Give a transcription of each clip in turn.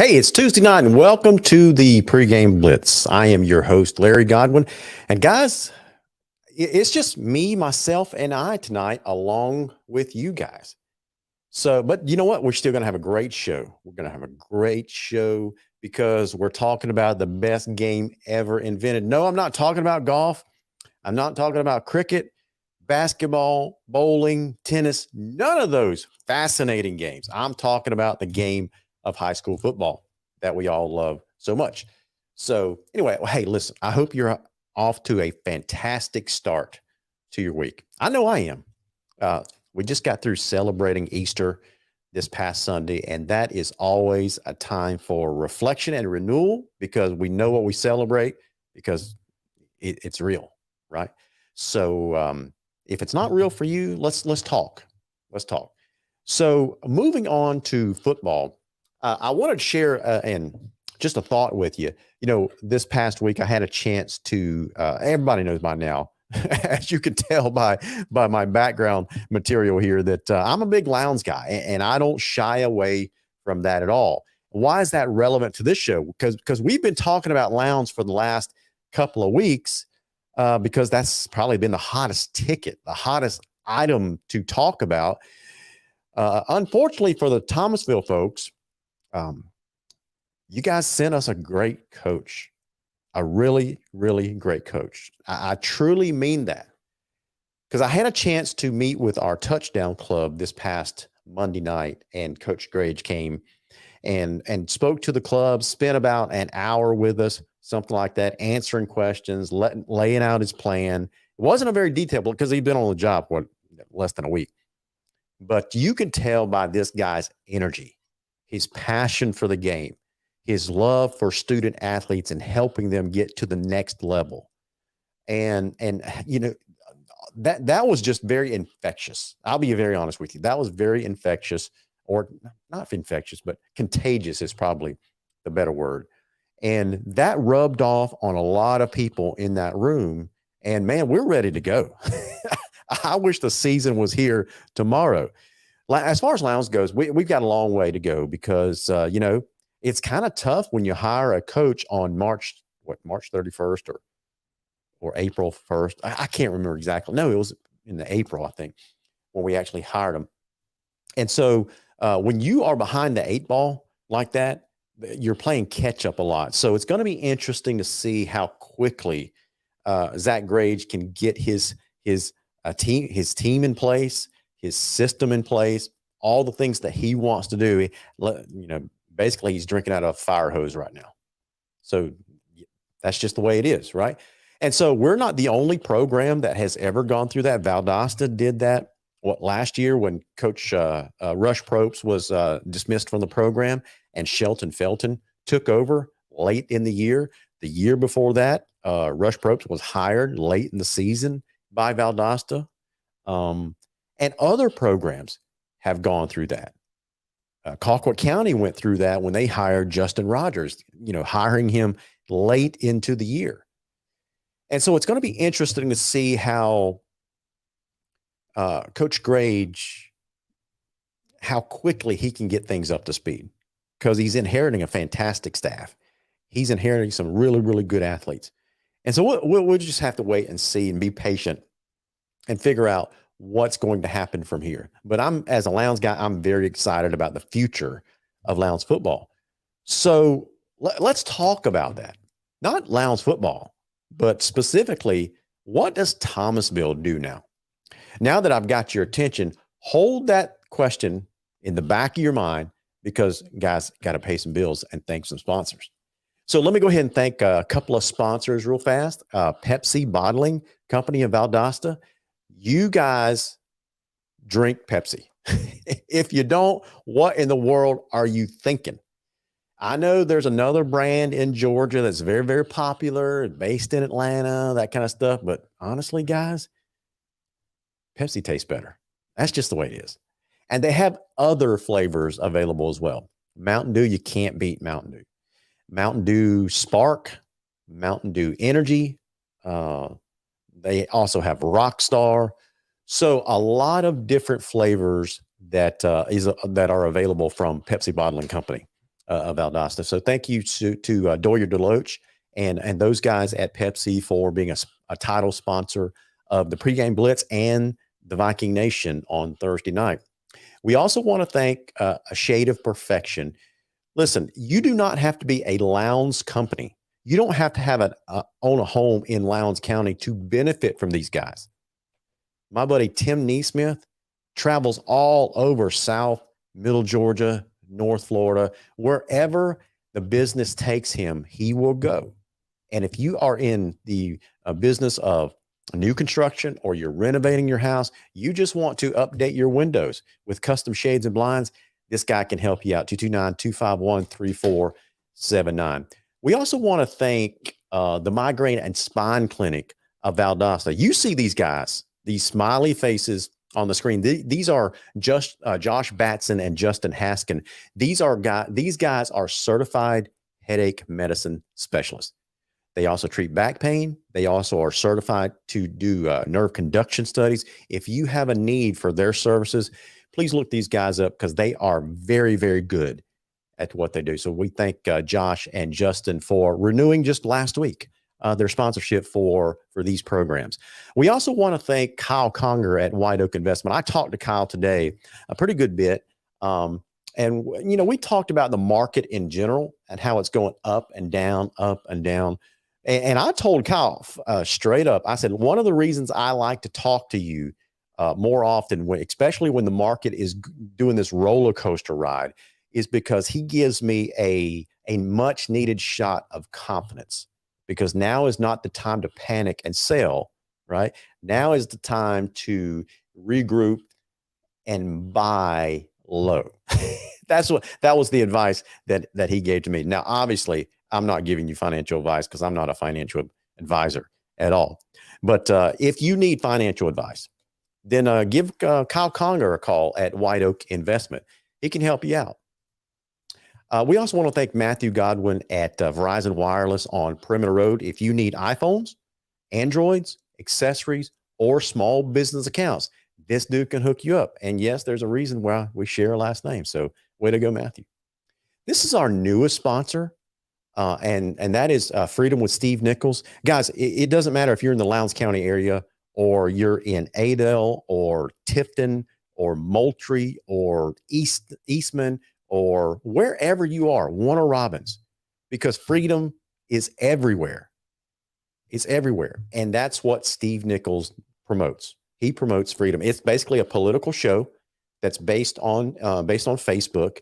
Hey, it's Tuesday night, and welcome to the PreGame Blitz. I am your host, Larry Godwin. And guys, it's just me, myself, and I tonight, along with you guys. But you know what? We're still going to have a great show. We're going to have a great show because we're talking about the best game ever invented. No, I'm not talking about golf. I'm not talking about cricket, basketball, bowling, tennis, none of those fascinating games. I'm talking about the game of high school football that we all love so much. So, anyway, hey, listen, I hope you're off to a fantastic start to your week. I know I am. We just got through celebrating Easter this past Sunday, and that is always a time for reflection and renewal because we know what we celebrate because it's real, right? So, if it's not real for you, let's talk. Let's talk. So, moving on to football, I wanted to share and just a thought with you. You know, this past week I had a chance to. Everybody knows by now, as you can tell by my background material here, that I'm a big Lowndes guy, and I don't shy away from that at all. Why is that relevant to this show? Because we've been talking about Lowndes for the last couple of weeks, because that's probably been the hottest ticket, the hottest item to talk about. Unfortunately for the Thomasville folks, you guys sent us a great coach, a really, really great coach. I truly mean that, because I had a chance to meet with our touchdown club this past Monday night, and Coach Grage came and spoke to the club, spent about an hour with us, something like that, answering questions, laying out his plan. It wasn't a very detailed, because he'd been on the job for less than a week. But you can tell by this guy's energy, his passion for the game, his love for student athletes and helping them get to the next level. And you know, that was just very infectious. I'll be very honest with you. That was very infectious, or not infectious, but contagious is probably the better word. And that rubbed off on a lot of people in that room. And man, we're ready to go. I wish the season was here tomorrow. As far as Lowndes goes, we've got a long way to go because, you know, it's kind of tough when you hire a coach on March 31st or April 1st. I can't remember exactly. No, it was in the April, I think, when we actually hired him. And so when you are behind the eight ball like that, you're playing catch up a lot. So it's going to be interesting to see how quickly Zach Grage can get his team in place, his system in place, all the things that he wants to do. You know, basically he's drinking out of a fire hose right now. So that's just the way it is, right? And so we're not the only program that has ever gone through that. Valdosta did that last year when Coach Rush Probst was dismissed from the program, and Shelton Felton took over late in the year. The year before that, Rush Probst was hired late in the season by Valdosta. And other programs have gone through that. Colquitt County went through that when they hired Justin Rogers, you know, hiring him late into the year. And so it's going to be interesting to see how Coach Grage, how quickly he can get things up to speed, because he's inheriting a fantastic staff. He's inheriting some really, really good athletes. And so we'll just have to wait and see and be patient and figure out what's going to happen from here. But as a Lowndes guy, I'm very excited about the future of Lowndes football. So let's talk about that. Not Lowndes football, but specifically, what does Thomasville do now? Now that I've got your attention, hold that question in the back of your mind, because guys, got to pay some bills and thank some sponsors. So let me go ahead and thank a couple of sponsors real fast. Pepsi Bottling Company of Valdosta. You guys drink Pepsi. If you don't, what in the world are you thinking? I know there's another brand in Georgia that's very, very popular, based in Atlanta, that kind of stuff. But honestly, guys, Pepsi tastes better. That's just the way it is. And they have other flavors available as well. Mountain Dew, you can't beat Mountain Dew. Mountain Dew Spark, Mountain Dew Energy. They also have Rockstar. So a lot of different flavors that are available from Pepsi Bottling Company. of Valdosta. So thank you to Doyer Deloach and those guys at Pepsi for being a title sponsor of the Pregame Blitz and the Viking Nation on Thursday night. We also want to thank A Shade of Perfection. Listen, you do not have to be a Lowndes company. You don't have to own a home in Lowndes County to benefit from these guys. My buddy Tim Neesmith travels all over South, Middle Georgia, North Florida, wherever the business takes him, he will go. And if you are in the business of new construction or you're renovating your house, you just want to update your windows with custom shades and blinds, this guy can help you out. 229-251-3479. We also want to thank the Migraine and Spine Clinic of Valdosta. You see these guys, these smiley faces on the screen. These are just Josh Batson and Justin Haskin. These guys are certified headache medicine specialists. They also treat back pain. They also are certified to do nerve conduction studies. If you have a need for their services, please look these guys up because they are very, very good at what they do. So we thank Josh and Justin for renewing just last week their sponsorship for these programs. We also want to thank Kyle Conger at White Oak Investment. I talked to Kyle today a pretty good bit. And, we talked about the market in general and how it's going up and down, up and down. And I told Kyle straight up, I said, one of the reasons I like to talk to you more often, especially when the market is doing this roller coaster ride, is because he gives me a much needed shot of confidence, because now is not the time to panic and sell, right? Now is the time to regroup and buy low. That was the advice that he gave to me. Now, obviously, I'm not giving you financial advice because I'm not a financial advisor at all. But if you need financial advice, then give Kyle Conger a call at White Oak Investment. He can help you out. We also want to thank Matthew Godwin at Verizon Wireless on Perimeter Road. If you need iPhones, Androids, accessories, or small business accounts, this dude can hook you up. And yes, there's a reason why we share a last name. So way to go, Matthew. This is our newest sponsor. And that is Freedom with Steve Nichols. Guys, it doesn't matter if you're in the Lowndes County area or you're in Adel or Tifton or Moultrie or Eastman or wherever you are, Warner Robins, because freedom is everywhere. It's everywhere. And that's what Steve Nichols promotes. He promotes freedom. It's basically a political show that's based on Facebook.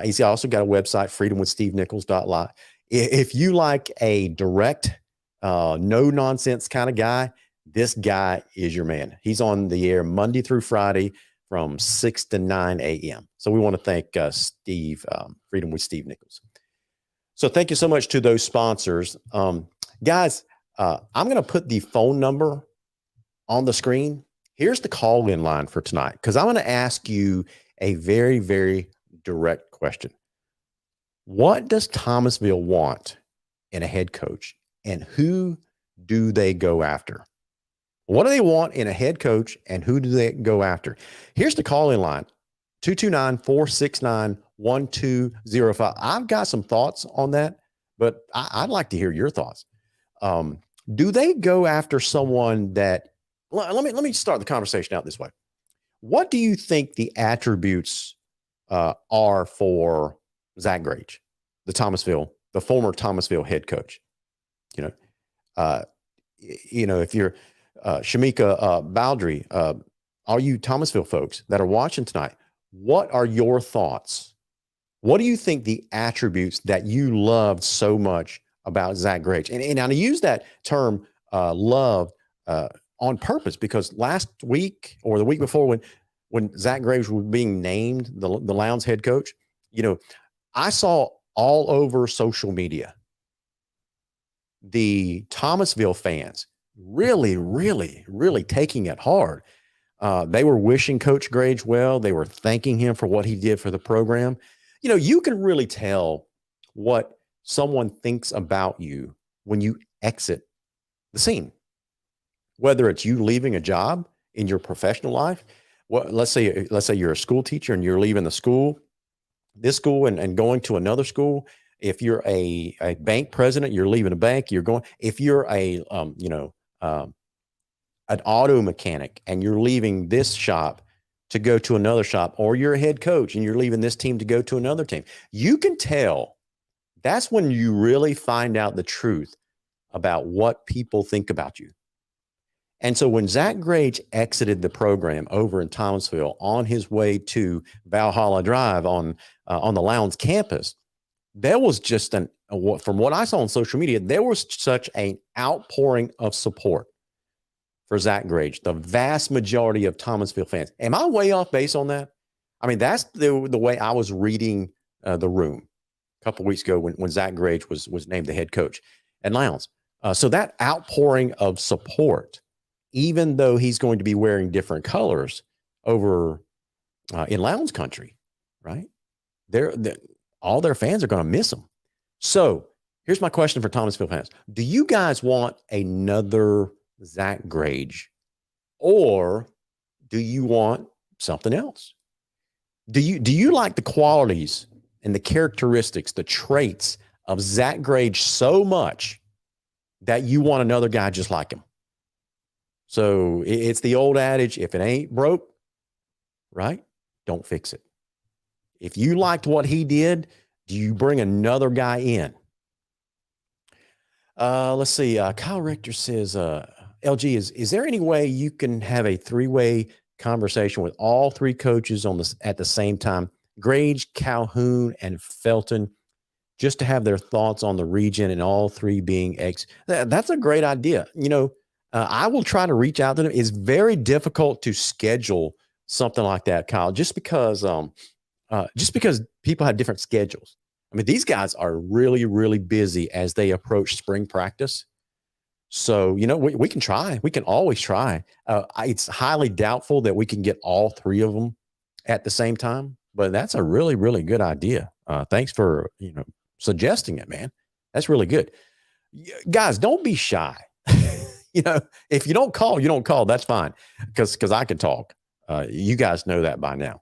He's also got a website, freedomwithstevenichols.live. If you like a direct, no nonsense kind of guy, this guy is your man. He's on the air Monday through Friday from 6 to 9 a.m. So we want to thank Steve, Freedom with Steve Nichols. So thank you so much to those sponsors. Guys, I'm going to put the phone number on the screen. Here's the call-in line for tonight, because I'm going to ask you a very, very direct question. What does Thomasville want in a head coach, and who do they go after? What do they want in a head coach, and who do they go after? Here's the call-in line, 229-469-1205. I've got some thoughts on that, but I'd like to hear your thoughts. Do they go after someone that – let me start the conversation out this way. What do you think the attributes are for Zach Grage, the former Thomasville head coach? If you're Shamika Baldry, all you Thomasville folks that are watching tonight, what are your thoughts? What do you think the attributes that you loved so much about Zach Grage? And I use that term love on purpose, because last week or the week before when Zach Grage was being named the Lowndes head coach, I saw all over social media the Thomasville fans really, really, really taking it hard. They were wishing Coach Grage well. They were thanking him for what he did for the program. You can really tell what someone thinks about you when you exit the scene, whether it's you leaving a job in your professional life. Well, let's say you're a school teacher and you're leaving the school, this school and going to another school. If you're a bank president, you're leaving a bank, you're going, if you're a, an auto mechanic and you're leaving this shop to go to another shop, or you're a head coach and you're leaving this team to go to another team, you can tell. That's when you really find out the truth about what people think about you. And so when Zach Grage exited the program over in Thomasville on his way to Valhalla Drive on the Lowndes campus, there was just from what I saw on social media, there was such an outpouring of support for Zach Grage, the vast majority of Thomasville fans. Am I way off base on that? I mean, that's the way I was reading the room a couple of weeks ago when Zach Grage was named the head coach at Lowndes. So that outpouring of support, even though he's going to be wearing different colors over in Lowndes country, right? All their fans are going to miss him. So here's my question for Thomasville fans. Do you guys want another Zach Grage, or do you want something else? Do you like the qualities and the characteristics, the traits of Zach Grage so much that you want another guy just like him? So it's the old adage, if it ain't broke, right, don't fix it. If you liked what he did, do you bring another guy in? Let's see. Kyle Richter says, LG, is there any way you can have a three-way conversation with all three coaches at the same time, Grage, Calhoun, and Felton, just to have their thoughts on the region and all three being That's a great idea. I will try to reach out to them. It's very difficult to schedule something like that, Kyle, just because people have different schedules. I mean, these guys are really, really busy as they approach spring practice. So, we can try. We can always try. It's highly doubtful that we can get all three of them at the same time, but that's a really, really good idea. Thanks for, suggesting it, man. That's really good. Guys, don't be shy. If you don't call, you don't call. That's fine, because I can talk. You guys know that by now.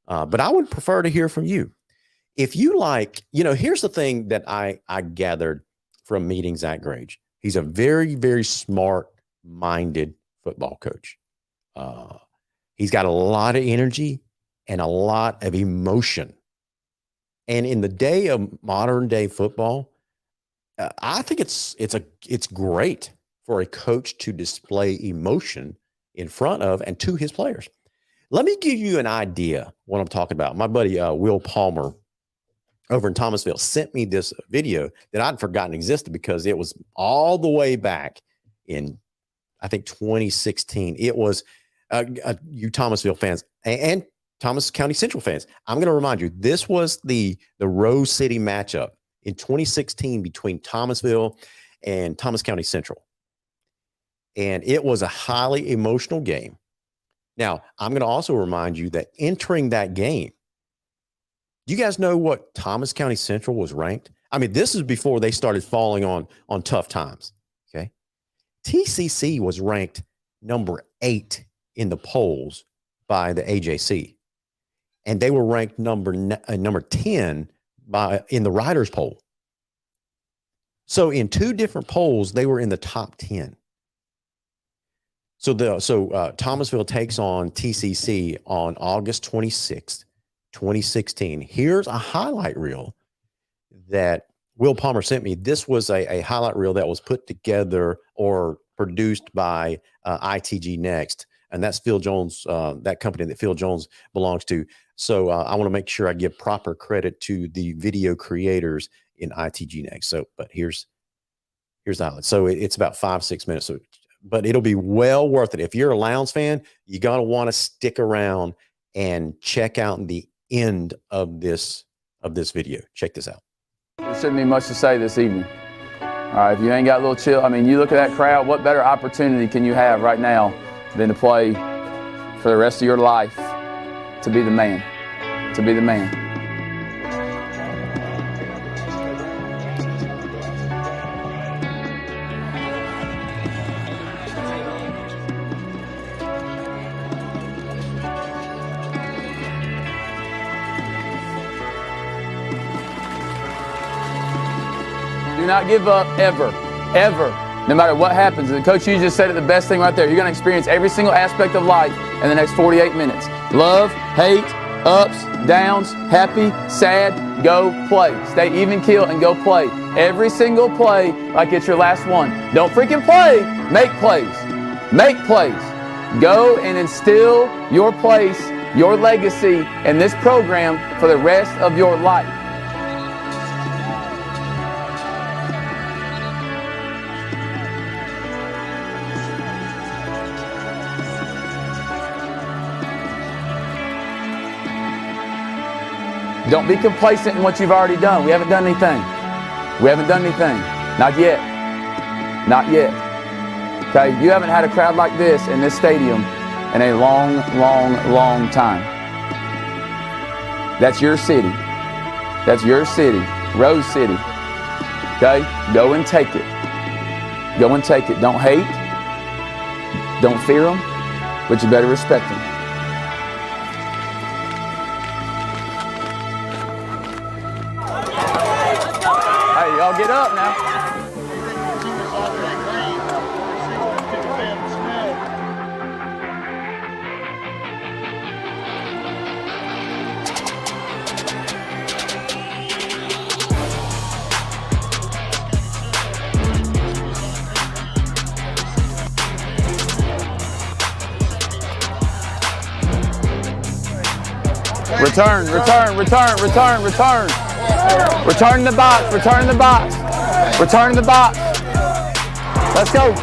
But I would prefer to hear from you. If you like, here's the thing that I gathered from meeting Zach Grage. He's a very, very smart-minded football coach. He's got a lot of energy and a lot of emotion. And in the day of modern-day football, I think it's great for a coach to display emotion in front of and to his players. Let me give you an idea what I'm talking about. My buddy Will Palmer over in Thomasville sent me this video that I'd forgotten existed because it was all the way back in, I think, 2016. It was you Thomasville fans and Thomas County Central fans. I'm going to remind you, this was the Rose City matchup in 2016 between Thomasville and Thomas County Central. And it was a highly emotional game. Now, I'm going to also remind you that entering that game, do you guys know what Thomas County Central was ranked? I mean, this is before they started falling on tough times, okay? TCC was ranked number 8 in the polls by the AJC, and they were ranked number 10 in the Writers' poll. So in 2 different polls, they were in the top 10. So Thomasville takes on TCC on August 26th, 2016. Here's a highlight reel that Will Palmer sent me. This was a highlight reel that was put together or produced by ITG Next, and that's Phil Jones, that company that Phil Jones belongs to. So I want to make sure I give proper credit to the video creators in ITG Next. So, but here's the highlight. So it's about 5-6 minutes. So, but it'll be well worth it. If you're a Lowndes fan, you got to want to stick around and check out the end of this video. Check this out. There shouldn't be much to say this evening. All right, if you ain't got a little chill, I mean, you look at that crowd, what better opportunity can you have right now than to play for the rest of your life to be the man, to be the man. Do not give up, ever, ever, no matter what happens. And Coach Hughes just said it the best thing right there. You're going to experience every single aspect of life in the next 48 minutes. Love, hate, ups, downs, happy, sad, go play. Stay even keel and go play. Every single play like it's your last one. Don't freaking play. Make plays. Make plays. Go and instill your place, your legacy in this program for the rest of your life. Don't be complacent in what you've already done. We haven't done anything. We haven't done anything. Not yet. Not yet. Okay, you haven't had a crowd like this in this stadium in a long, long, long time. That's your city. That's your city. Rose City. Okay, go and take it. Go and take it. Don't hate. Don't fear them, but you better respect them. Y'all get up now. Return, return, return, return, return. Return the box, return the box. Return the box. Let's go.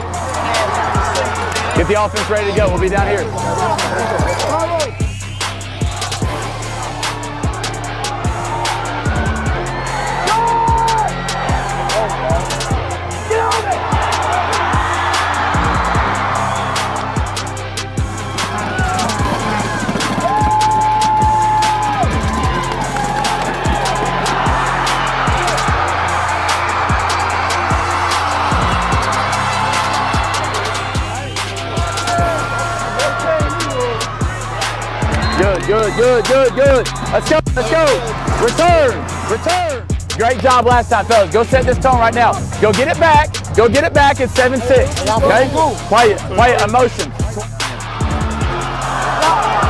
Get the offense ready to go. We'll be down here. Good, good, good, good. Let's go, let's go. Return, return. Great job last time, fellas. Go set this tone right now. Go get it back. Go get it back. It's 7-6. Okay? Play it, emotion.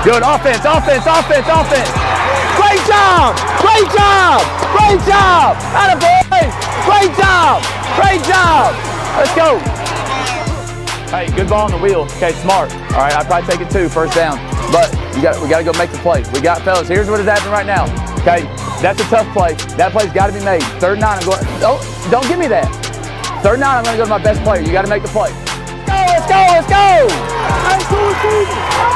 Good, offense, offense, offense, offense. Great job, great job, great job. Attaboy. Great job, great job. Let's go. Hey, good ball on the wheel. Okay, smart. All right, I'd probably take it 2, first down. But we got to go make the play. We got, fellas, here's what is happening right now. Okay, that's a tough play. That play's got to be made. 3rd and 9, I'm going, don't give me that. 3rd and 9, I'm going to go to my best player. You got to make the play. Let's go, let's go, let's go.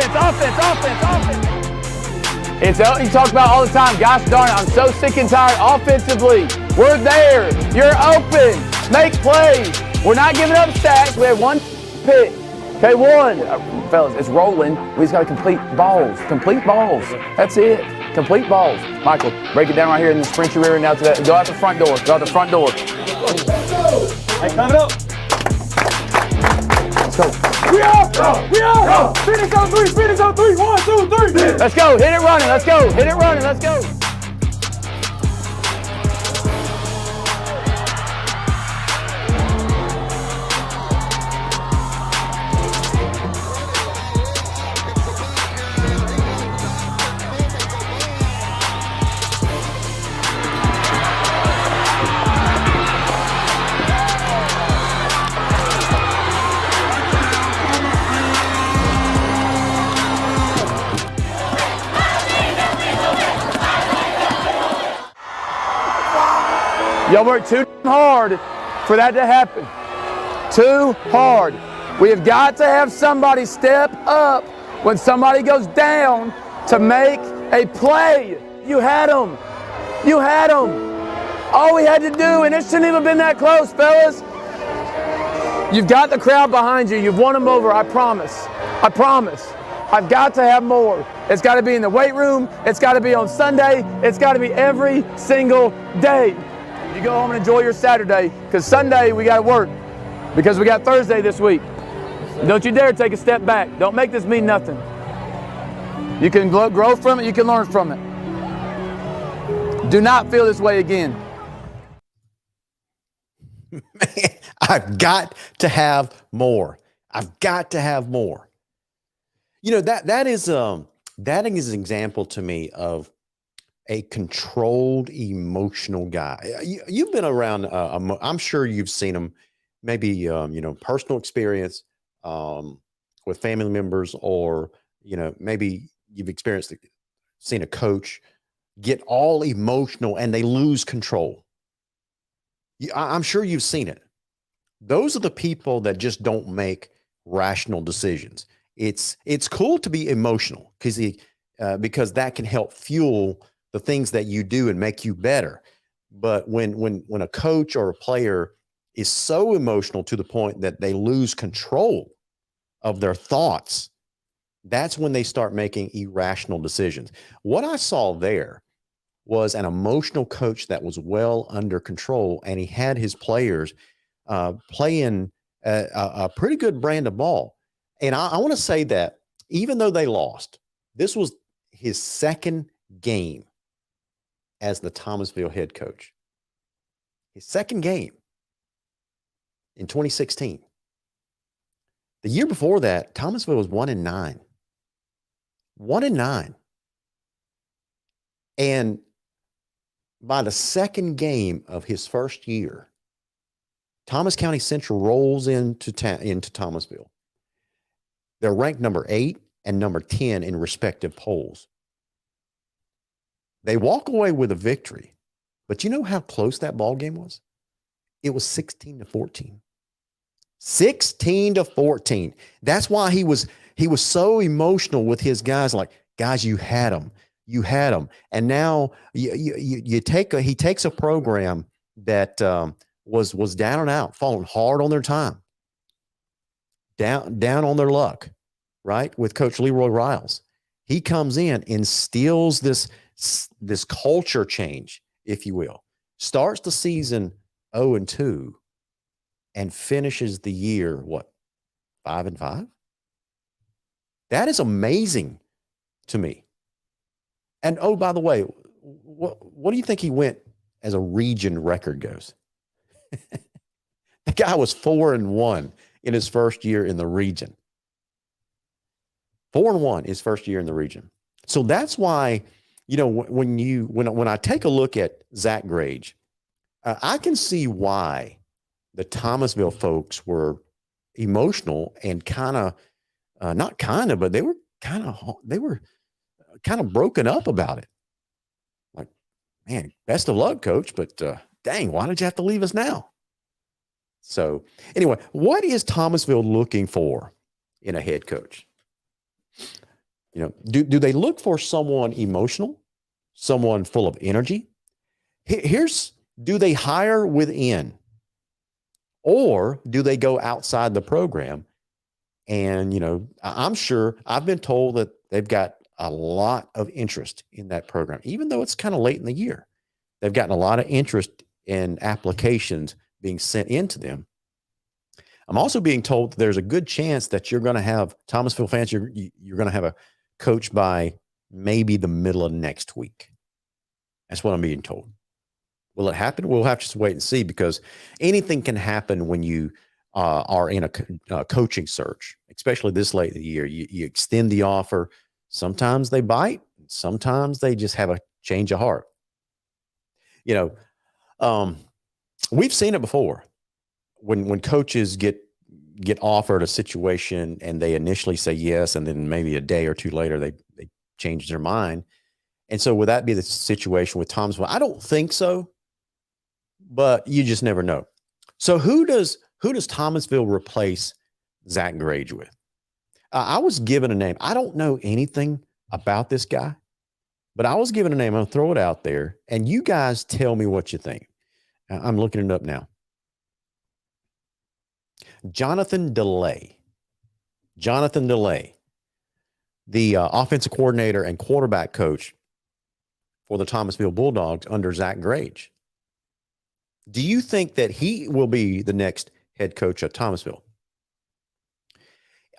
Offense. It's what you talk about all the time. Gosh darn it, I'm so sick and tired offensively. We're there. You're open. Make plays. We're not giving up sacks. We have 1 pick. Okay, 1. Fellas, it's rolling. We just got to complete balls. Complete balls. That's it. Complete balls. Michael, break it down right here and then sprint your rear end out to that. Go out the front door. Go out the front door. Hey, come it up. Let's go. We are! Finish on 3, finish on 3, 1, 2, 3. Let's go, hit it running, let's go, hit it running, let's go. Y'all worked too hard for that to happen. Too hard. We have got to have somebody step up when somebody goes down to make a play. You had them. You had them. All we had to do, and it shouldn't even been that close, fellas. You've got the crowd behind you. You've won them over, I promise. I promise. I've got to have more. It's got to be in the weight room. It's got to be on Sunday. It's got to be every single day. You go home and enjoy your Saturday, because Sunday we got to work, because we got Thursday this week. Don't you dare take a step back. Don't make this mean nothing. You can grow from it. You can learn from it. Do not feel this way again. Man, I've got to have more. I've got to have more. You know, that is an example to me of a controlled, emotional guy. You've been around. I'm sure you've seen him. Maybe personal experience with family members, or maybe you've seen a coach get all emotional and they lose control. I'm sure you've seen it. Those are the people that just don't make rational decisions. It's cool to be emotional because that can help fuel the things that you do and make you better. But when a coach or a player is so emotional to the point that they lose control of their thoughts, that's when they start making irrational decisions. What I saw there was an emotional coach that was well under control, and he had his players playing a pretty good brand of ball. And I want to say that even though they lost, this was his second game as the Thomasville head coach. His second game in 2016. The year before that, Thomasville was 1-9. 1-9. And by the second game of his first year, Thomas County Central rolls into Thomasville. They're ranked number 8 and number 10 in respective polls. They walk away with a victory, but you know how close that ball game was? It was 16-14. 16-14. That's why he was so emotional with his guys. Like, guys, you had them. You had them. And now he takes a program that was down and out, falling hard on their time, down on their luck, right? With Coach Leroy Riles. He comes in, instills this culture change, if you will, starts the season 0-2 and finishes the year, 5-5? That is amazing to me. And oh, by the way, what do you think he went as a region record goes? The guy was 4-1 in his first year in the region. 4-1 his first year in the region. So that's why, when I take a look at Zach Grage, I can see why the Thomasville folks were emotional and but they were kind of broken up about it. Like, man, best of luck, coach, but dang, why did you have to leave us now? So anyway, what is Thomasville looking for in a head coach? Do they look for someone emotional, someone full of energy? Do they hire within, or do they go outside the program? And, I'm sure I've been told that they've got a lot of interest in that program, even though it's kind of late in the year. They've gotten a lot of interest in applications being sent into them. I'm also being told that there's a good chance that you're going to have, Thomasville fans, you're going to have a coach by maybe the middle of next week. That's what I'm being told. Will it happen? We'll have to just wait and see, because anything can happen when you are in a coaching search, especially this late in the year. You extend the offer. Sometimes they bite. Sometimes they just have a change of heart. We've seen it before when coaches get offered a situation and they initially say yes, and then maybe a day or two later they change their mind. And so would that be the situation with Thomasville? I don't think so. but you just never know. So who does Thomasville replace Zach Grage with? I was given a name. I don't know anything about this guy, but I was given a name. I'm going to throw it out there, and you guys tell me what you think. I'm looking it up now. Jonathan DeLay. Jonathan DeLay, the offensive coordinator and quarterback coach for the Thomasville Bulldogs under Zach Grage. Do you think that he will be the next head coach at Thomasville?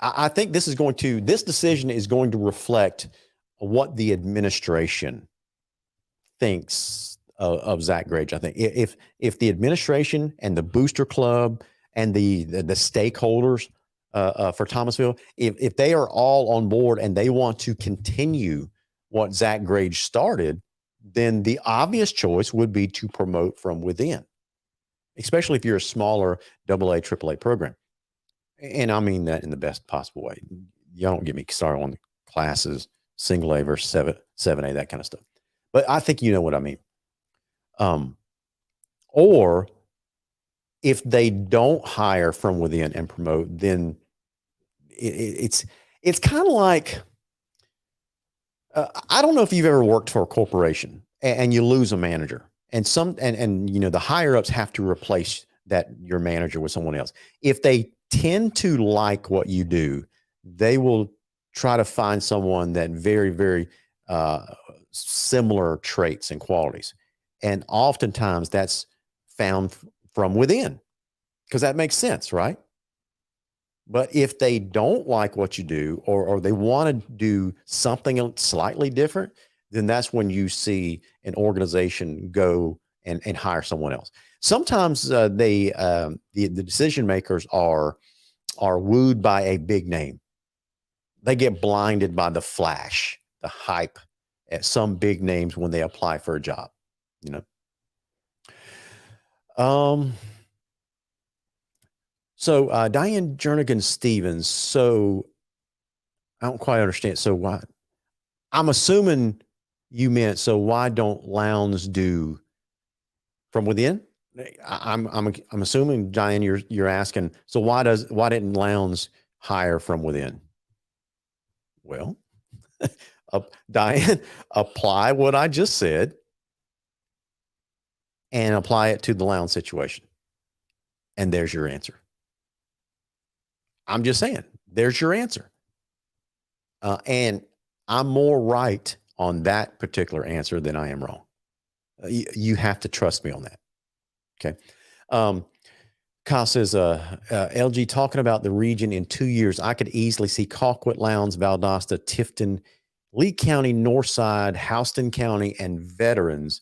I think this decision is going to reflect what the administration thinks of Zach Grage. I think if the administration and the booster club and the stakeholders for Thomasville, if they are all on board and they want to continue what Zach Grage started, then the obvious choice would be to promote from within, especially if you're a smaller AA, AAA program. And I mean that in the best possible way. Y'all don't get me started on the classes, single A versus 7A, that kind of stuff. But I think you know what I mean. Or if they don't hire from within and promote, then it's kind of like, I don't know if you've ever worked for a corporation and you lose a manager, and the higher ups have to replace your manager with someone else. If they tend to like what you do, they will try to find someone that very, very similar traits and qualities. And oftentimes that's found from within, because that makes sense, right? But if they don't like what you do, or they want to do something slightly different, then that's when you see an organization go and hire someone else. Sometimes the decision makers are wooed by a big name. They get blinded by the flash, the hype at some big names when they apply for a job, So Diane Jernigan Stevens. So I don't quite understand. So why? I'm assuming you meant, so why don't Lowndes do from within? I'm assuming, Diane, you're asking. So why didn't Lowndes hire from within? Well, Diane, apply what I just said and apply it to the Lowndes situation, and there's your answer. I'm just saying, there's your answer. And I'm more right on that particular answer than I am wrong. You have to trust me on that. Okay. Kyle says, LG, talking about the region in 2 years, I could easily see Colquitt, Lowndes, Valdosta, Tifton, Lee County, Northside, Houston County, and Veterans.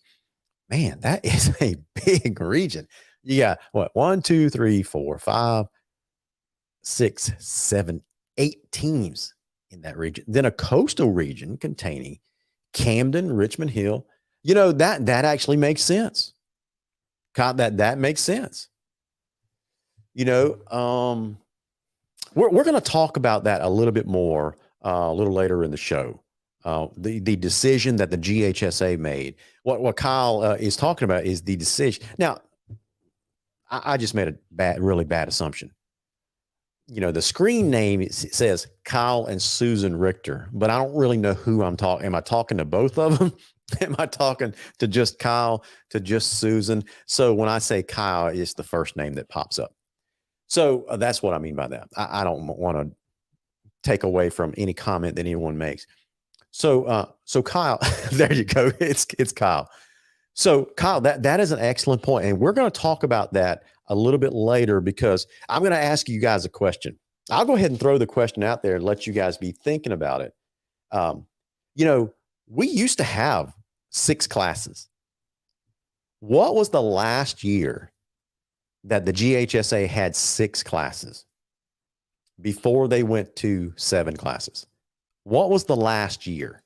Man, that is a big region. You got what? 1, 2, 3, 4, 5, 6, 7, 8 teams in that region. Then a coastal region containing Camden, Richmond Hill. That actually makes sense. That makes sense. We're going to talk about that a little bit more a little later in the show. The decision that the GHSA made. What Kyle is talking about is the decision. Now, I just made a really bad assumption. The screen name says Kyle and Susan Richter, but I don't really know who I'm talking. Am I talking to both of them? Am I talking to just Kyle, to just Susan? So when I say Kyle, it's the first name that pops up. So that's what I mean by that. I don't want to take away from any comment that anyone makes. So Kyle, there you go. It's Kyle. So Kyle, that is an excellent point. And we're going to talk about that a little bit later, because I'm going to ask you guys a question. I'll go ahead and throw the question out there and let you guys be thinking about it. We used to have 6 classes. What was the last year that the GHSA had 6 classes before they went to 7 classes? What was the last year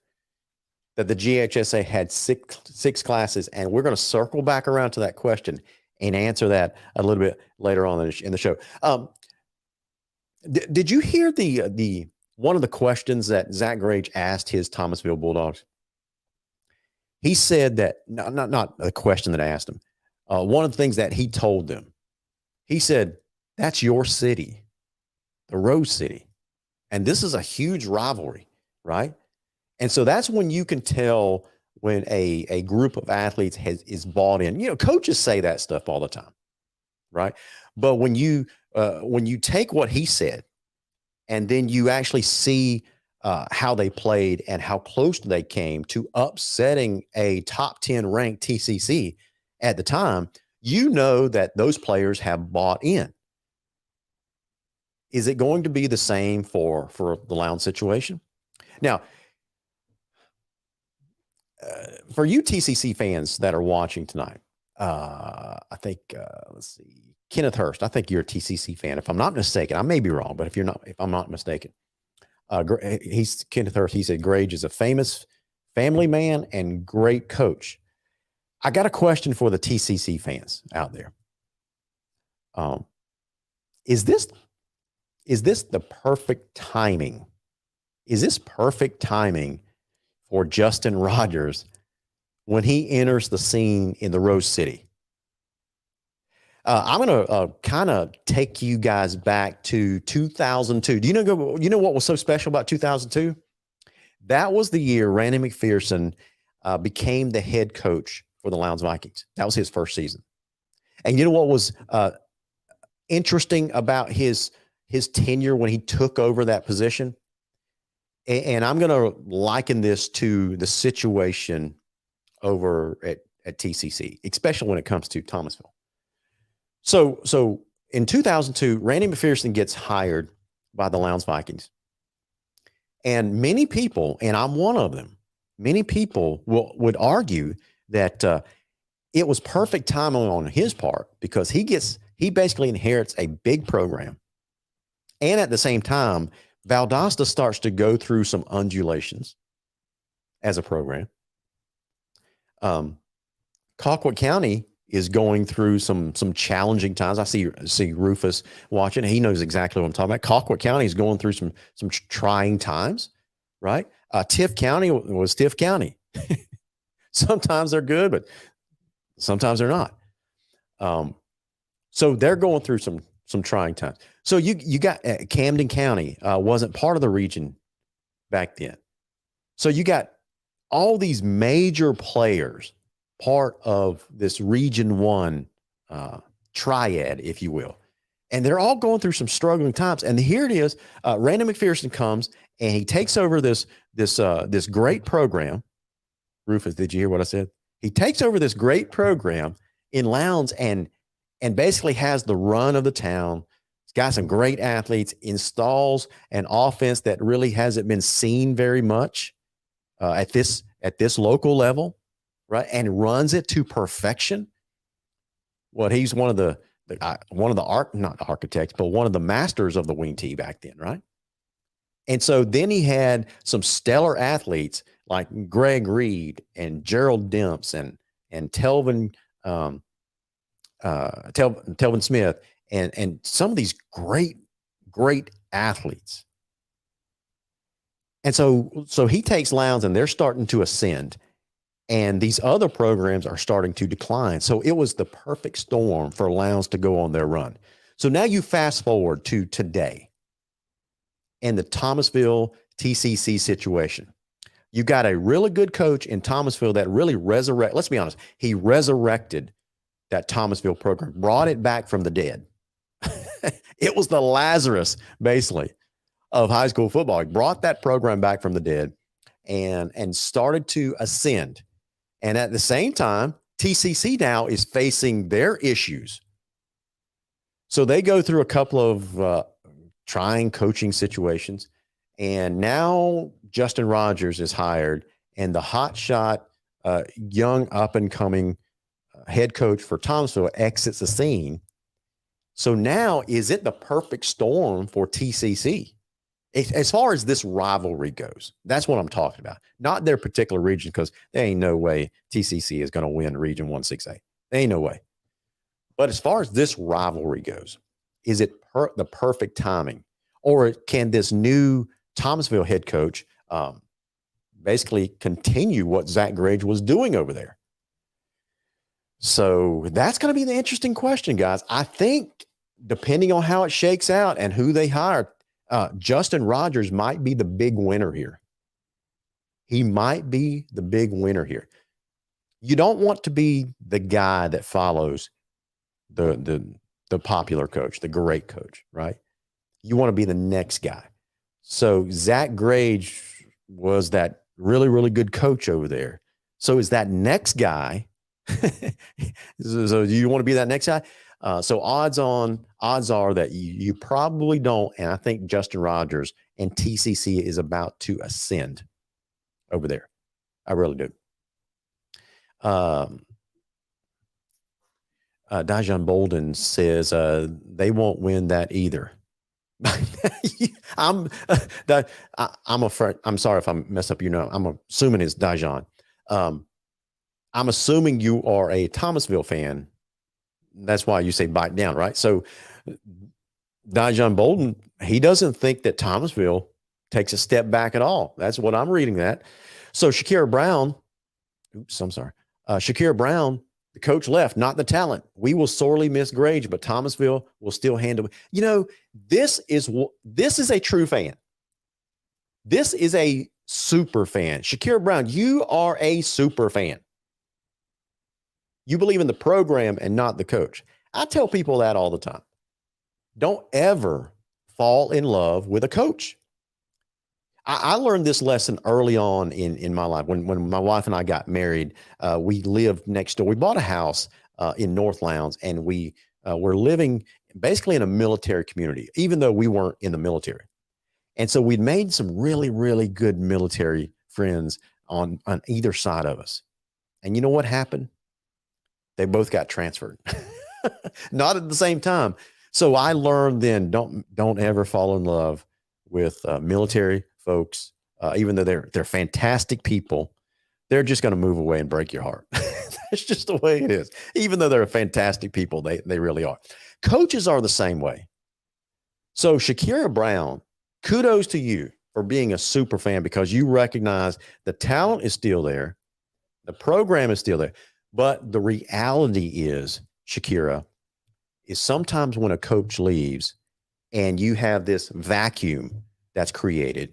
that the GHSA had six classes? And we're going to circle back around to that question and answer that a little bit later on in the show. Did you hear the one of the questions that Zach Grage asked his Thomasville Bulldogs? He said that, not the question that I asked him. one of the things that he told them, he said, that's your city, the Rose City. And this is a huge rivalry, right? And so that's when you can tell when a group of athletes is bought in. You know, coaches say that stuff all the time, right? But when you take what he said and then you actually see how they played and how close they came to upsetting a top 10 ranked TCC at the time, you know that those players have bought in. Is it going to be the same for the Lowndes situation? Now, for you TCC fans that are watching tonight, I think, let's see, Kenneth Hurst, I think you're a TCC fan. If I'm not mistaken, I may be wrong, but if I'm not mistaken, Kenneth Hurst, he said Grage is a famous family man and great coach. I got a question for the TCC fans out there. Is this the perfect timing? Is this perfect timing for Justin Rogers when he enters the scene in the Rose City? I'm going to kind of take you guys back to 2002. Do you know what was so special about 2002? That was the year Randy McPherson became the head coach for the Lowndes Vikings. That was his first season. And you know what was interesting about his tenure when he took over that position? And I'm going to liken this to the situation over at TCC, especially when it comes to Thomasville. So in 2002, Randy McPherson gets hired by the Lowndes Vikings. And many people, and I'm one of them, many people would argue that it was perfect timing on his part because he basically inherits a big program. And at the same time, Valdosta starts to go through some undulations as a program. Colquitt County is going through some challenging times. I see Rufus watching. He knows exactly what I'm talking about. Colquitt County is going through some trying times, right? Tift County was Tift County. Sometimes they're good, but sometimes they're not. So they're going through some trying times. So you got Camden County wasn't part of the region back then. So you got all these major players part of this Region 1 triad, if you will. And they're all going through some struggling times. And here it is, Randy McPherson comes and he takes over this great program. Rufus, did you hear what I said? He takes over this great program in Lowndes and basically has the run of the town. He's got some great athletes, installs an offense that really hasn't been seen very much at this local level, right? And runs it to perfection. Well, he's one of the not architects, but one of the masters of the wing tee back then, right? And so then he had some stellar athletes like Greg Reed and Gerald Demps and Telvin Smith and some of these great athletes. And so he takes Lowndes and they're starting to ascend. And these other programs are starting to decline. So it was the perfect storm for Lowndes to go on their run. So now you fast forward to today and the Thomasville TCC situation. You got a really good coach in Thomasville that really let's be honest, he resurrected that Thomasville program, brought it back from the dead. It was the Lazarus, basically, of high school football. He brought that program back from the dead and started to ascend. And at the same time, TCC now is facing their issues. So they go through a couple of trying coaching situations. And now Justin Rogers is hired, and the hotshot, young up-and-coming head coach for Thomasville exits the scene. So now, is it the perfect storm for TCC? As far as this rivalry goes, that's what I'm talking about. Not their particular region, because there ain't no way TCC is going to win Region 1-6A. There ain't no way. But as far as this rivalry goes, is it the perfect timing? Or can this new Thomasville head coach basically continue what Zach Grage was doing over there? So that's going to be the interesting question, guys. I think depending on how it shakes out and who they hire, Justin Rogers might be the big winner here. He might be the big winner here. You don't want to be the guy that follows the popular coach, the great coach, right? You want to be the next guy. So Zach Grage was that really, really good coach over there. So is that next guy? So do you want to be that next guy? So odds are that you probably don't. And I think Justin Rogers and TCC is about to ascend over there. I really do. Dijon Bolden says they won't win that either. I'm afraid. I'm sorry if I mess up your name. I'm assuming it's Dijon. I'm assuming you are a Thomasville fan. That's why you say bite down, right? So Dijon Bolden, he doesn't think that Thomasville takes a step back at all. That's what I'm reading that. So Shakira Brown, Shakira Brown, the coach left, not the talent. We will sorely miss Grage, but Thomasville will still handle it. You know, this is a true fan. This is a super fan. Shakira Brown, you are a super fan. You believe in the program and not the coach. I tell people that all the time. Don't ever fall in love with a coach. I learned this lesson early on in my life. When my wife and I got married, we lived next door. We bought a house in North Lowndes, and we were living basically in a military community, even though we weren't in the military. And so we'd made some really, really good military friends on either side of us. And you know what happened? They both got transferred. Not at the same time. So I learned then, don't ever fall in love with military folks, even though they're fantastic people. They're just going to move away and break your heart. That's just the way it is. Even though they're fantastic people, they really are. Coaches are the same way. So Shakira Brown, kudos to you for being a super fan, because you recognize the talent is still there. The program is still there. But the reality is, Shakira, is sometimes when a coach leaves and you have this vacuum that's created,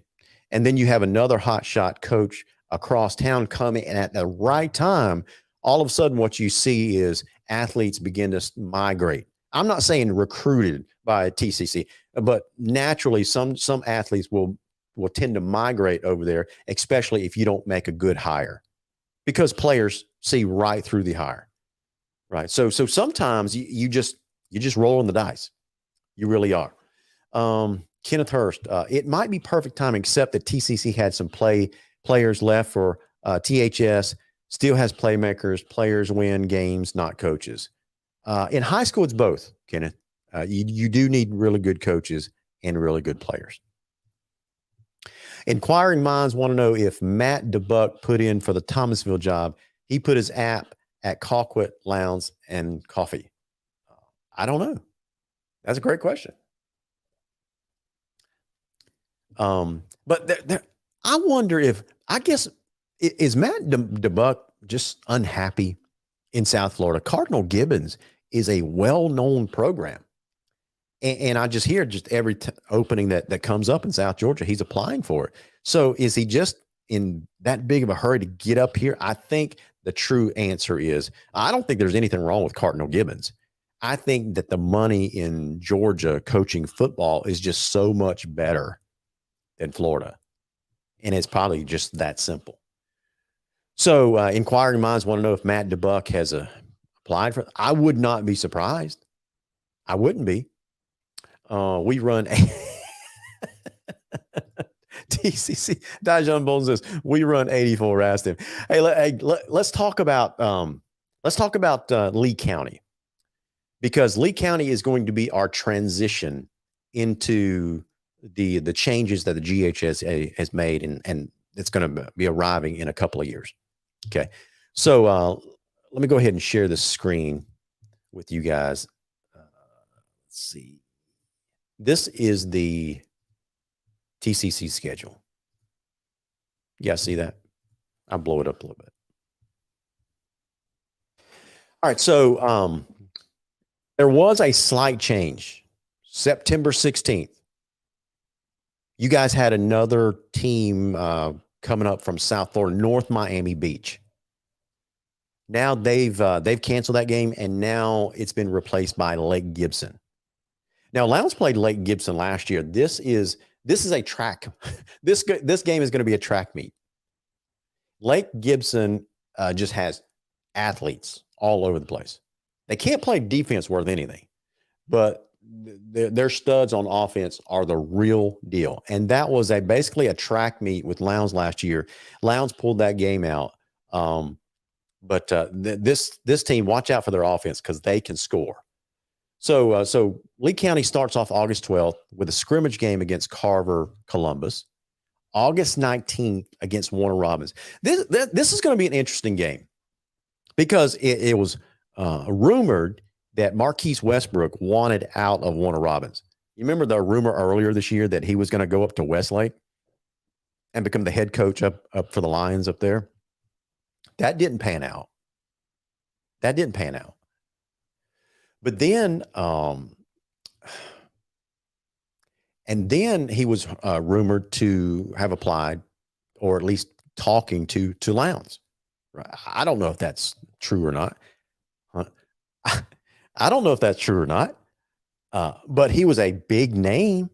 and then you have another hotshot coach across town coming, and at the right time, all of a sudden what you see is athletes begin to migrate. I'm not saying recruited by TCC, but naturally some athletes will tend to migrate over there, especially if you don't make a good hire, because players see right through the hire, right? So sometimes you just rolling the dice. You really are. Kenneth Hurst, it might be perfect time, except that TCC had some players left for THS, still has playmakers. Players win games, not coaches. In high school, it's both, Kenneth. You do need really good coaches and really good players. Inquiring minds want to know if Matt DeBuck put in for the Thomasville job. He put his app at Colquitt Lounge and Coffee. I don't know. That's a great question. But I wonder is Matt DeBuck just unhappy in South Florida? Cardinal Gibbons is a well-known program. And I just hear every opening that comes up in South Georgia, he's applying for it. So is he just in that big of a hurry to get up here? I think the true answer is, I don't think there's anything wrong with Cardinal Gibbons. I think that the money in Georgia coaching football is just so much better than Florida. And it's probably just that simple. So inquiring minds want to know if Matt DeBuck has applied for. I would not be surprised. I wouldn't be. We run TCC. Dijon Bolden says we run 84. Asked him. Hey, let's talk about Lee County, because Lee County is going to be our transition into the changes that the GHSA has made, and it's going to be arriving in a couple of years. Okay, so let me go ahead and share this screen with you guys. Let's see. This is the TCC schedule. You guys see that? I'll blow it up a little bit. All right. So there was a slight change. September 16th. You guys had another team coming up from South Florida, North Miami Beach. Now they've canceled that game, and now it's been replaced by Lake Gibson. Now Lowndes played Lake Gibson last year. This is a track. This game is going to be a track meet. Lake Gibson just has athletes all over the place. They can't play defense worth anything, but their studs on offense are the real deal. And that was basically a track meet with Lowndes last year. Lowndes pulled that game out. But this team, watch out for their offense because they can score. So Lee County starts off August 12th with a scrimmage game against Carver Columbus. August 19th against Warner Robins. This is going to be an interesting game because it was rumored that Marquise Westbrook wanted out of Warner Robins. You remember the rumor earlier this year that he was going to go up to Westlake and become the head coach up for the Lions up there? That didn't pan out. But then, and then he was rumored to have applied, or at least talking to Lowndes. I don't know if that's true or not. I don't know if that's true or not. But he was a big name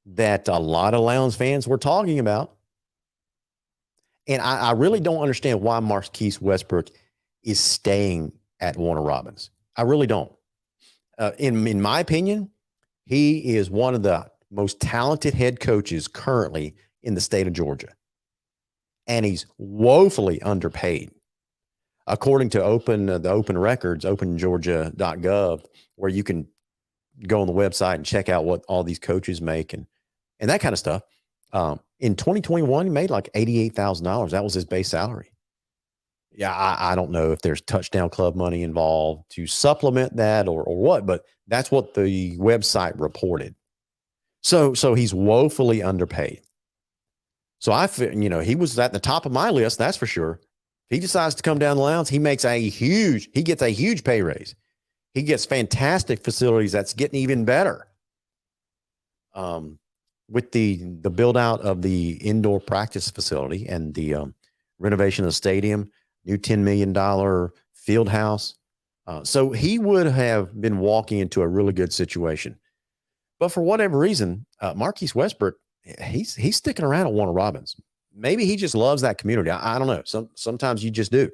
that a lot of Lowndes fans were talking about. And I really don't understand why Marquise Westbrook is staying at Warner Robins. I really don't. In my opinion, he is one of the most talented head coaches currently in the state of Georgia. And he's woefully underpaid. According to the open records, opengeorgia.gov, where you can go on the website and check out what all these coaches make and that kind of stuff. In 2021, he made like $88,000. That was his base salary. Yeah, I don't know if there's touchdown club money involved to supplement that or what, but that's what the website reported. So he's woefully underpaid. So he was at the top of my list, that's for sure. If he decides to come down the Lowndes, he gets a huge pay raise. He gets fantastic facilities that's getting even better. With the build out of the indoor practice facility and the renovation of the stadium, new $10 million field house. So he would have been walking into a really good situation. But for whatever reason, Marquise Westbrook, he's sticking around at Warner Robins. Maybe he just loves that community. I don't know. Sometimes you just do.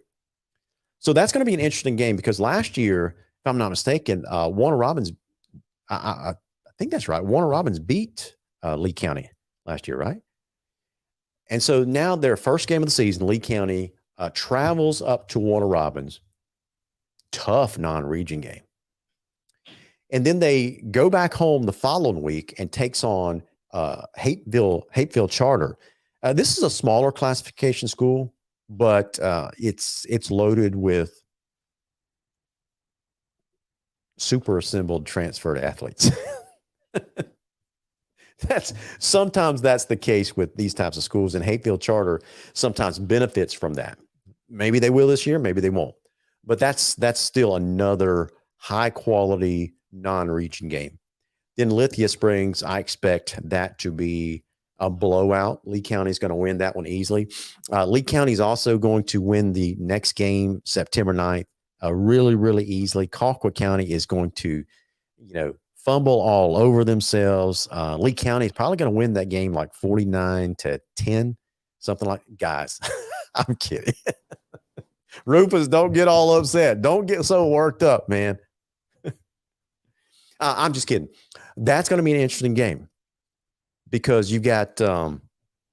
So that's going to be an interesting game because last year, if I'm not mistaken, Warner Robins, I think that's right. Warner Robins beat Lee County last year, right? And so now their first game of the season, Lee County travels up to Warner Robins. Tough non-region game. And then they go back home the following week and takes on Hapeville Charter. This is a smaller classification school, but it's loaded with super assembled transferred athletes. Sometimes that's the case with these types of schools, and Hapeville Charter sometimes benefits from that. Maybe they will this year, maybe they won't. But that's still another high quality non-region game. Then Lithia Springs, I expect that to be a blowout. Lee County is going to win that one easily. Lee County is also going to win the next game, September 9th, really, really easily. Colquitt County is going to, fumble all over themselves. Lee County is probably going to win that game like 49-10, something like. Guys, I'm kidding. Rufus, don't get all upset. Don't get so worked up, man. I'm just kidding. That's going to be an interesting game because you've got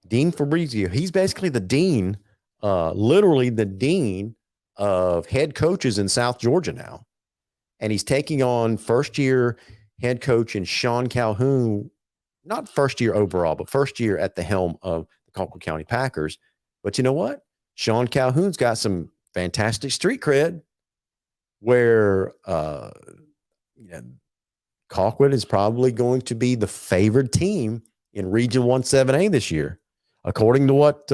Dean Fabrizio. He's basically the dean, literally the dean of head coaches in South Georgia now. And he's taking on first-year head coach in Sean Calhoun, not first year overall, but first year at the helm of the Colquitt County Packers. But you know what? Sean Calhoun's got some fantastic street cred where Colquitt is probably going to be the favored team in Region 17A this year, according to what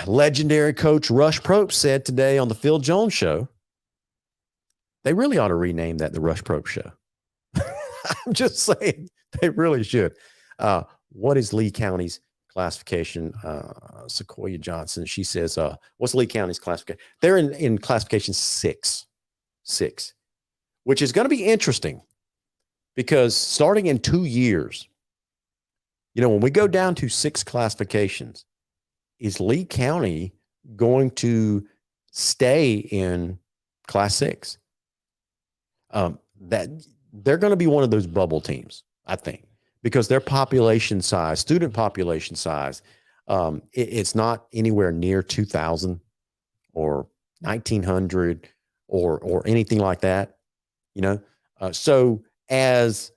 legendary coach Rush Probst said today on the Phil Jones show. They really ought to rename that the Rush Probe Show. I'm just saying they really should. What is Lee County's classification? Sequoia Johnson, she says, what's Lee County's classification? They're in classification 6, which is going to be interesting because starting in 2 years, when we go down to 6 classifications, is Lee County going to stay in class 6? That they're going to be one of those bubble teams, I think, because their population size, student population size, it's not anywhere near 2,000 or 1,900 or anything like that. So as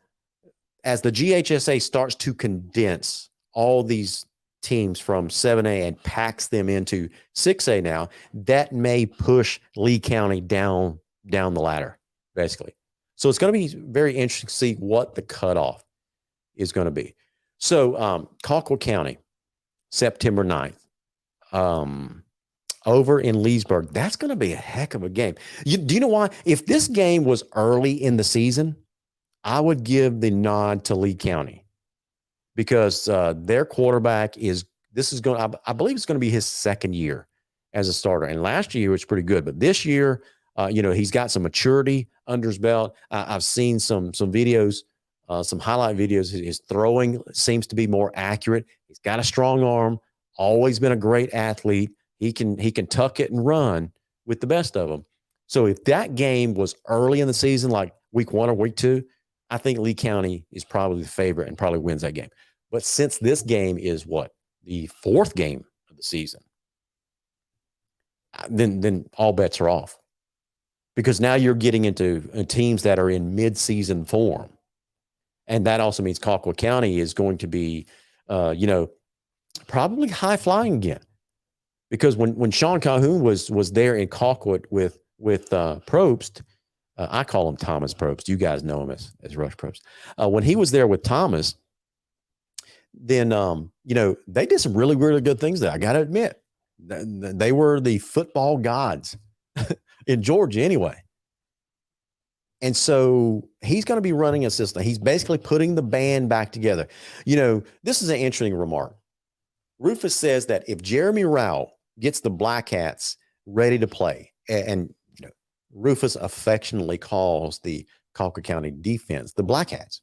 the GHSA starts to condense all these teams from 7A and packs them into 6A now, that may push Lee County down the ladder, basically. So it's going to be very interesting to see what the cutoff is going to be. So Colquitt County, September 9th, over in Leesburg. That's going to be a heck of a game. Do you know why? If this game was early in the season, I would give the nod to Lee County because their quarterback I believe it's going to be his second year as a starter. And last year was pretty good, but this year, he's got some maturity under his belt. I've seen some videos, some highlight videos. His throwing seems to be more accurate. He's got a strong arm, always been a great athlete. He can tuck it and run with the best of them. So if that game was early in the season, like week 1 or week 2, I think Lee County is probably the favorite and probably wins that game. But since this game is the 4th game of the season, then all bets are off. Because now you're getting into teams that are in mid-season form. And that also means Colquitt County is going to be, probably high-flying again. Because when Sean Calhoun was there in Colquitt with Probst, I call him Thomas Probst. You guys know him as Rush Probst. When he was there with Thomas, then, they did some really, really good things there. I got to admit. They were the football gods in Georgia anyway. And so he's going to be running a system. He's basically putting the band back together. This is an interesting remark. Rufus says that if Jeremy Rowell gets the Black Hats ready to play, and Rufus affectionately calls the Colquitt County defense the Black Hats.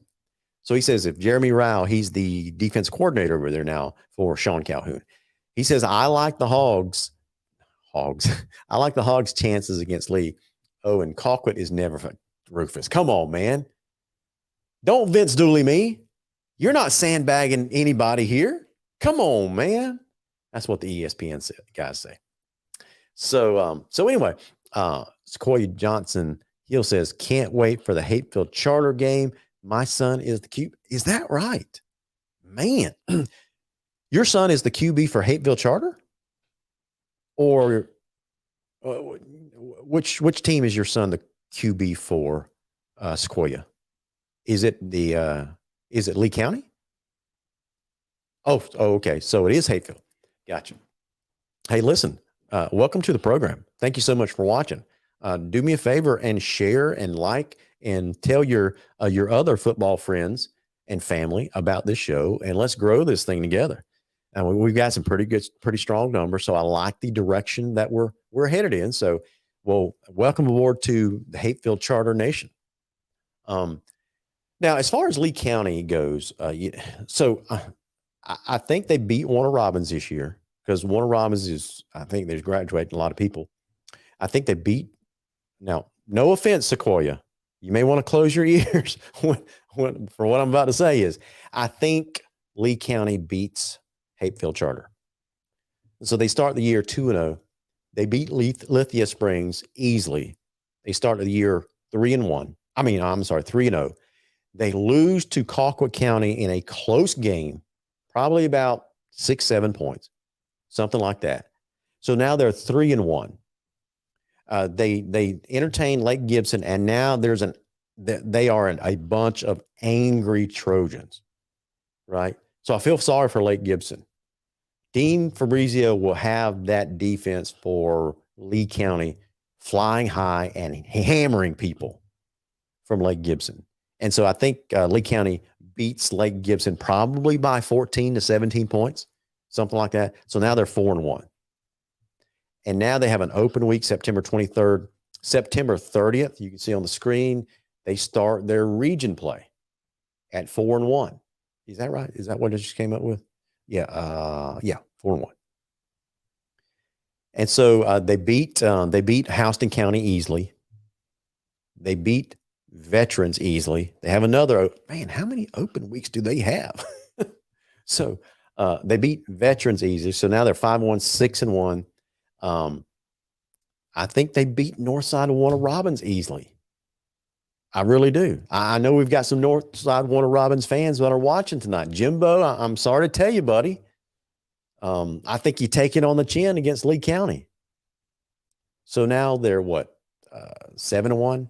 So he says if Jeremy Rowell, he's the defense coordinator over there now for Sean Calhoun. He says, I like the Hogs. I like the Hogs' chances against Lee. Oh, and Colquitt is never for Rufus. Come on, man. Don't Vince Dooley me. You're not sandbagging anybody here. Come on, man. That's what the ESPN guys say. So anyway, Sequoia Johnson Hill says, can't wait for the Hateville Charter game. My son is the QB. Is that right? Man, your son is the QB for Hateville Charter? Or which team is your son the QB for, Sequoia? Is it Lee County? Oh, okay. So it is Hateville. Gotcha. Hey, listen, welcome to the program. Thank you so much for watching. Do me a favor and share and like and tell your other football friends and family about this show, and let's grow this thing together. And we've got some pretty strong numbers. So I like the direction that we're headed in. So, well, welcome aboard to the Hateville Charter Nation. Now, as far as Lee County goes, I think they beat Warner Robins this year because Warner Robins I think they're graduating a lot of people. I think they beat. Now, no offense, Sequoia, you may want to close your ears for what I'm about to say is I think Lee County beats Hateville Charter. So they start the year 2-0. They beat Lithia Springs easily. They started the year 3-1. 3-0. They lose to Colquitt County in a close game, probably about 6-7 points, something like that. So now they're 3-1. They entertain Lake Gibson, and now they are a bunch of angry Trojans, right? So I feel sorry for Lake Gibson. Dean Fabrizio will have that defense for Lee County flying high and hammering people from Lake Gibson. And so I think Lee County beats Lake Gibson probably by 14 to 17 points, something like that. So now they're 4-1. And now they have an open week, September 23rd. September 30th, you can see on the screen, they start their region play at 4-1. Is that right? Is that what I just came up with? Yeah, 4-1. And so they beat Houston County easily. They beat Veterans easily. They have another, man, how many open weeks do they have? So they beat Veterans easily. So now they're 5-1, 6-1. I think they beat Northside Warner Robins easily. I really do. I know we've got some Northside Warner Robins fans that are watching tonight. Jimbo, I'm sorry to tell you, buddy. I think you take it on the chin against Lee County. So now they're 7-1.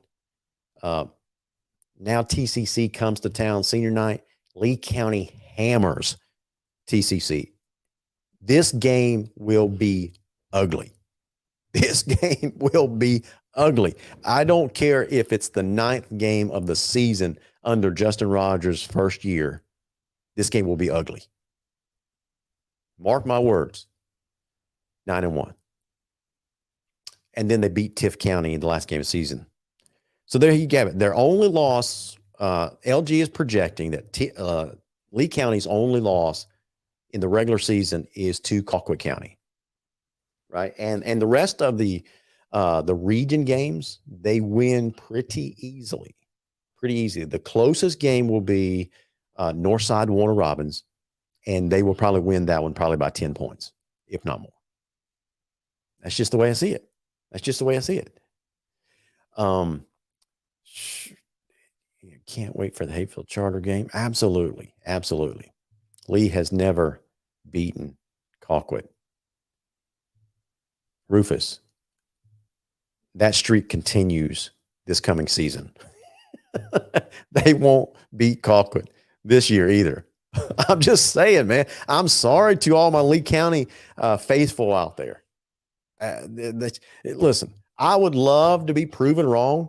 Now TCC comes to town senior night. Lee County hammers TCC. This game will be ugly. This game will be ugly. I don't care if it's the 9th game of the season under Justin Rogers' first year. This game will be ugly. Mark my words. 9-1. And then they beat Tift County in the last game of the season. So there you have it. Their only loss, LG is projecting that Lee County's only loss in the regular season is to Colquitt County. Right. And the rest of the region games, they win pretty easily. Pretty easy. The closest game will be Northside Warner Robins, and they will probably win that one probably by 10 points, if not more. That's just the way I see it. That's just the way I see it. Can't wait for the Hayfield Charter game. Absolutely. Absolutely. Lee has never beaten Colquitt. Rufus, that streak continues this coming season. They won't beat Colquitt this year either. I'm just saying, man. I'm sorry to all my Lee County faithful out there. Listen, I would love to be proven wrong.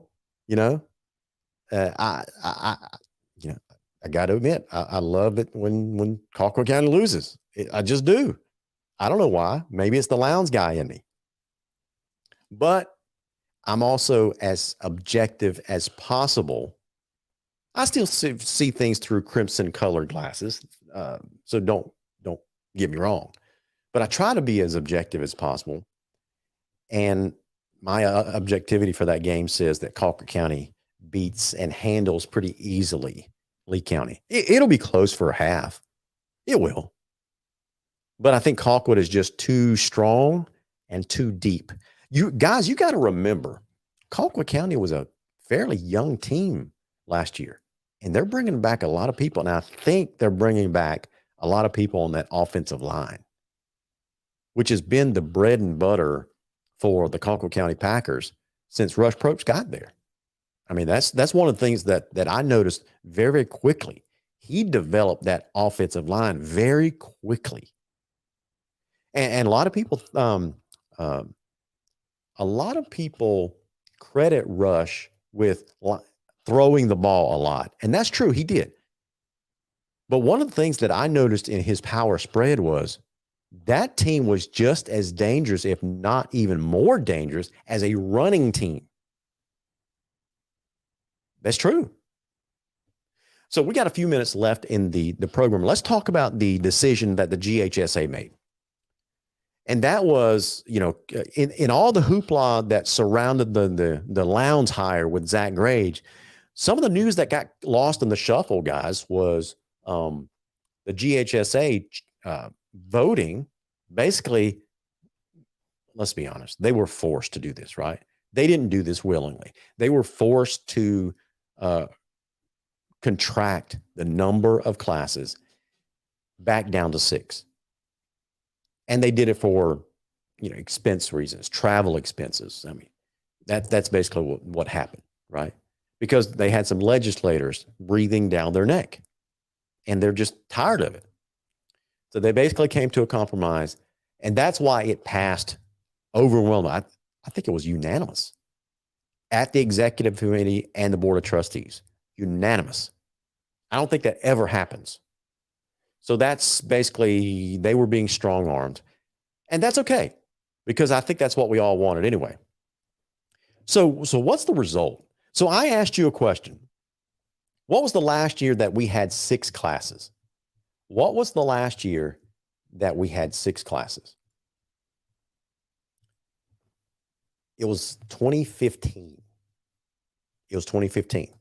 I got to admit, I love it when Colquitt County loses. I just do. I don't know why. Maybe it's the Lowndes guy in me. But I'm also as objective as possible. I still see things through crimson-colored glasses, so don't get me wrong. But I try to be as objective as possible. And my objectivity for that game says that Colquitt County beats and handles pretty easily Lee County. It'll be close for a half. It will. But I think Colquitt is just too strong and too deep. You guys, you got to remember, Colquitt County was a fairly young team last year, and they're bringing back a lot of people. And I think they're bringing back a lot of people on that offensive line, which has been the bread and butter for the Colquitt County Packers since Rush Probst got there. I mean, that's one of the things that I noticed very, very quickly. He developed that offensive line very quickly. And a lot of people credit Rush with throwing the ball a lot. And that's true. He did. But one of the things that I noticed in his power spread was that team was just as dangerous, if not even more dangerous, as a running team. That's true. So we got a few minutes left in the program. Let's talk about the decision that the GHSA made. And that was, in all the hoopla that surrounded the Lowndes hire with Zach Grage, some of the news that got lost in the shuffle, guys, was the GHSA voting. Basically, let's be honest, they were forced to do this, right? They didn't do this willingly. They were forced to contract the number of classes back down to 6. And they did it for, expense reasons, travel expenses. I mean, that's basically what happened, right? Because they had some legislators breathing down their neck, and they're just tired of it. So they basically came to a compromise, and that's why it passed overwhelmingly. I think it was unanimous at the executive committee and the board of trustees. Unanimous. I don't think that ever happens. So that's basically, they were being strong-armed. And that's okay, because I think that's what we all wanted anyway. So what's the result? So I asked you a question. What was the last year that we had 6 classes? What was the last year that we had 6 classes? It was 2015. It was 2015.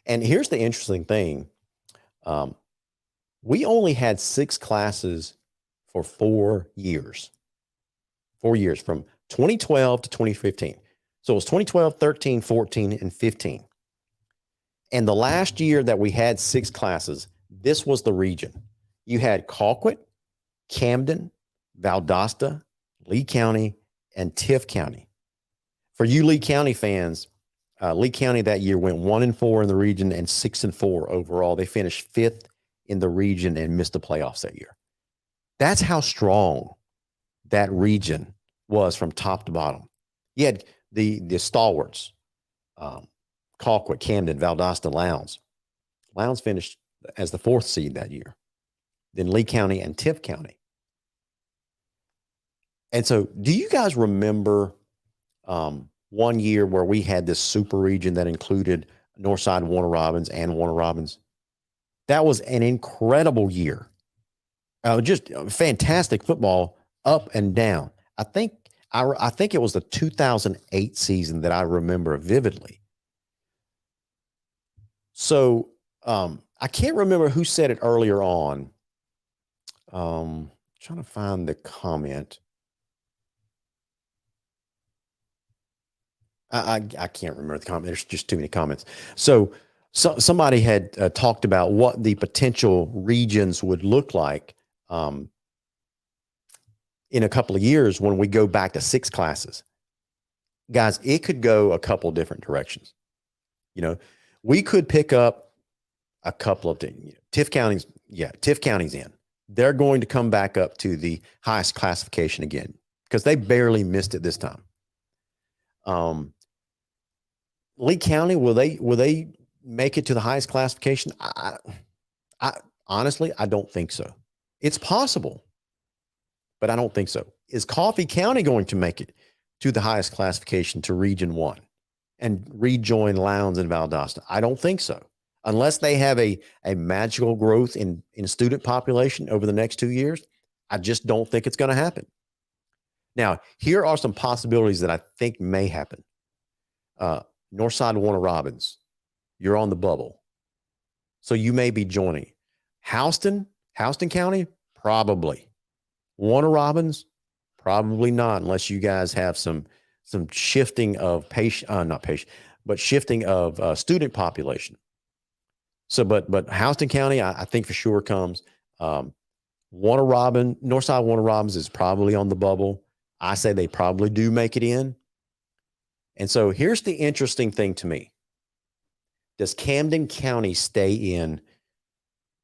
And here's the interesting thing. We only had 6 classes for 4 years. 4 years, from 2012 to 2015. So it was 2012, 13, 14, and 15. And the last year that we had 6 classes, this was the region. You had Colquitt, Camden, Valdosta, Lee County, and Tift County. For you Lee County fans, Lee County that year went 1-4 in the region and 6-4 overall. They finished 5th in the region and missed the playoffs that year. That's how strong that region was from top to bottom. You had the stalwarts, Colquitt, Camden, Valdosta, Lowndes. Lowndes finished as the 4th seed that year. Then Lee County and Tift County. And so, do you guys remember one year where we had this super region that included Northside, Warner Robins, and Warner Robins? That was an incredible year. Just fantastic football up and down. I think it was the 2008 season that I remember vividly. So I can't remember who said it earlier on. Trying to find the comment. I can't remember the comment. There's just too many comments. So somebody had talked about what the potential regions would look like in a couple of years when we go back to 6 classes. Guys, it could go a couple different directions. You know, we could pick up a couple of things. Tift County's in. They're going to come back up to the highest classification again because they barely missed it this time. Lee County, will they make it to the highest classification? I honestly, I don't think so. It's possible, but I don't think so. Is Coffee County going to make it to the highest classification, to Region 1 and rejoin Lowndes and Valdosta? I don't think so. Unless they have a magical growth in student population over the next 2 years, I just don't think it's going to happen. Now, here are some possibilities that I think may happen. Northside Warner Robins, you're on the bubble. So you may be joining. Houston County, probably. Warner Robins, probably not, unless you guys have some shifting of shifting of student population. So, but Houston County, I think for sure comes. Northside Warner Robins is probably on the bubble. I say they probably do make it in. And so here's the interesting thing to me. Does Camden County stay in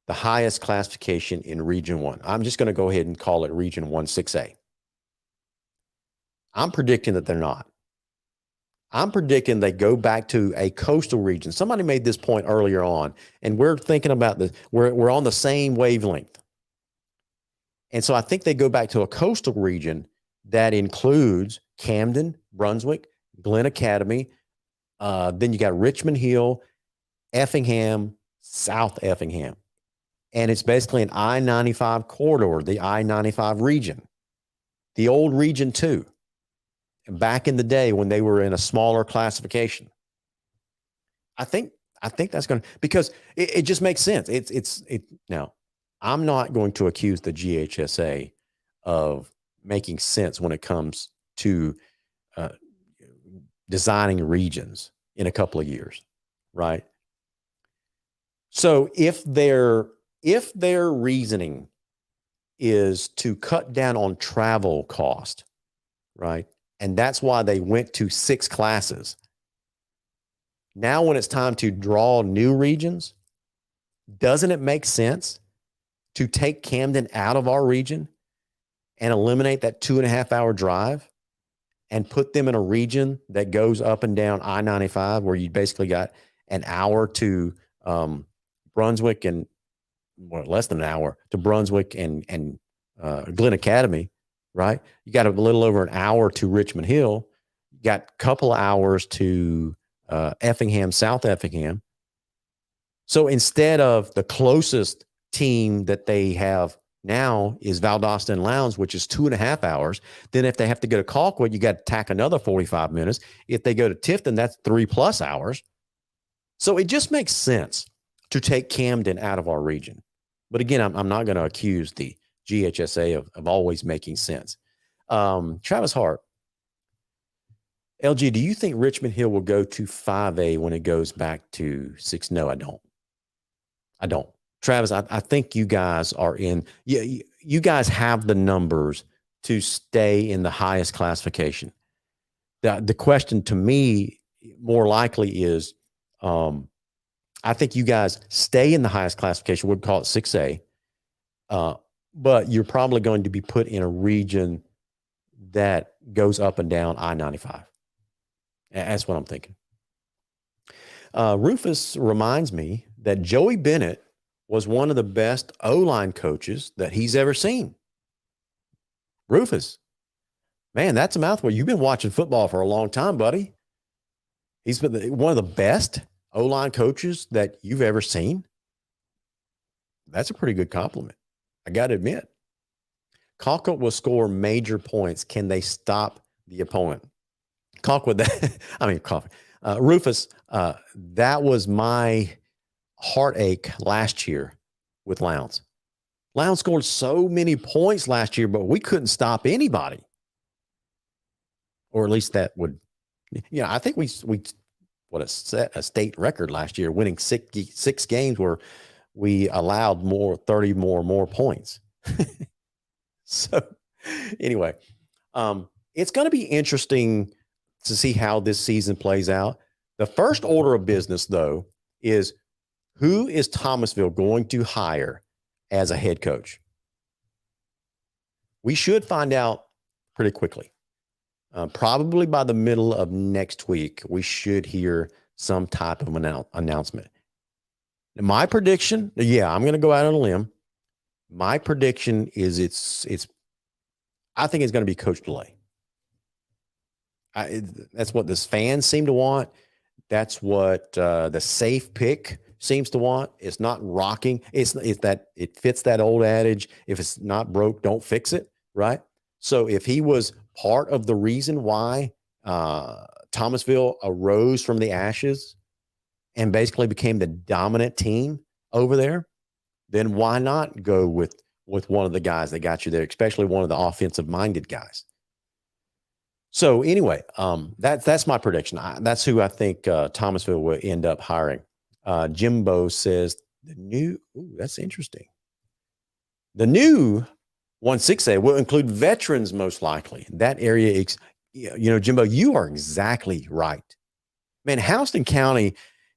the highest classification in Region 1? I'm just going to go ahead and call it Region 1 6A. I'm predicting that they're not. I'm predicting they go back to a coastal region. Somebody made this point earlier on, and we're thinking about this. We're on the same wavelength. And so I think they go back to a coastal region that includes Camden, Brunswick, Glen Academy. Then you got Richmond Hill, Effingham, South Effingham. And it's basically an I-95 corridor, the I-95 region, the old Region 2. Back in the day when they were in a smaller classification. I think that's going to, because it just makes sense. Now, I'm not going to accuse the GHSA of making sense when it comes to designing regions in a couple of years, right? So if their reasoning is to cut down on travel cost, right? And that's why they went to 6 classes. Now, when it's time to draw new regions, doesn't it make sense to take Camden out of our region and eliminate that 2.5-hour drive and put them in a region that goes up and down I-95, where you basically got an hour to Brunswick and less than an hour to Brunswick and Glen Academy, right? You got a little over an hour to Richmond Hill. You got a couple of hours to Effingham, South Effingham. So instead of the closest team that they have now is Valdosta and Lowndes, which is 2.5 hours. Then if they have to go to Colquitt, you got to tack another 45 minutes. If they go to Tifton, that's 3+ hours. So it just makes sense to take Camden out of our region. But again, I'm not going to accuse the GHSA of always making sense. Travis Hart, LG, do you think Richmond Hill will go to 5A when it goes back to 6? No, I don't. I don't. Travis, I think you guys are in. You guys have the numbers to stay in the highest classification. The question to me more likely is, I think you guys stay in the highest classification. We'd call it 6A, but you're probably going to be put in a region that goes up and down I-95. That's what I'm thinking. Rufus reminds me that Joey Bennett was one of the best O-line coaches that he's ever seen. Rufus, man, that's a mouthful. You've been watching football for a long time, buddy. He's been one of the best O-line coaches that you've ever seen. That's a pretty good compliment, I got to admit. Colquitt will score major points. Can they stop the opponent? Rufus, that was my heartache last year with Lowndes. Lowndes scored so many points last year, but we couldn't stop anybody. Or at least that would, I think we set a state record last year, winning six games where we allowed 30 more points. So anyway, it's going to be interesting to see how this season plays out. The first order of business, though, is who is Thomasville going to hire as a head coach? We should find out pretty quickly. Probably by the middle of next week, we should hear some type of announcement. My prediction, I'm going to go out on a limb. My prediction is I think it's going to be Coach DeLay. That's what the fans seem to want. That's what the safe pick seems to want. It's not rocking. It's that it fits that old adage. If it's not broke, don't fix it. Right. So if he was part of the reason why Thomasville arose from the ashes and basically became the dominant team over there, then why not go with one of the guys that got you there, especially one of the offensive-minded guys? So anyway, that's my prediction. That's who I think Thomasville will end up hiring. Jimbo says that's interesting. The new 1-6A will include veterans most likely. That area, Jimbo, you are exactly right. Man, Houston County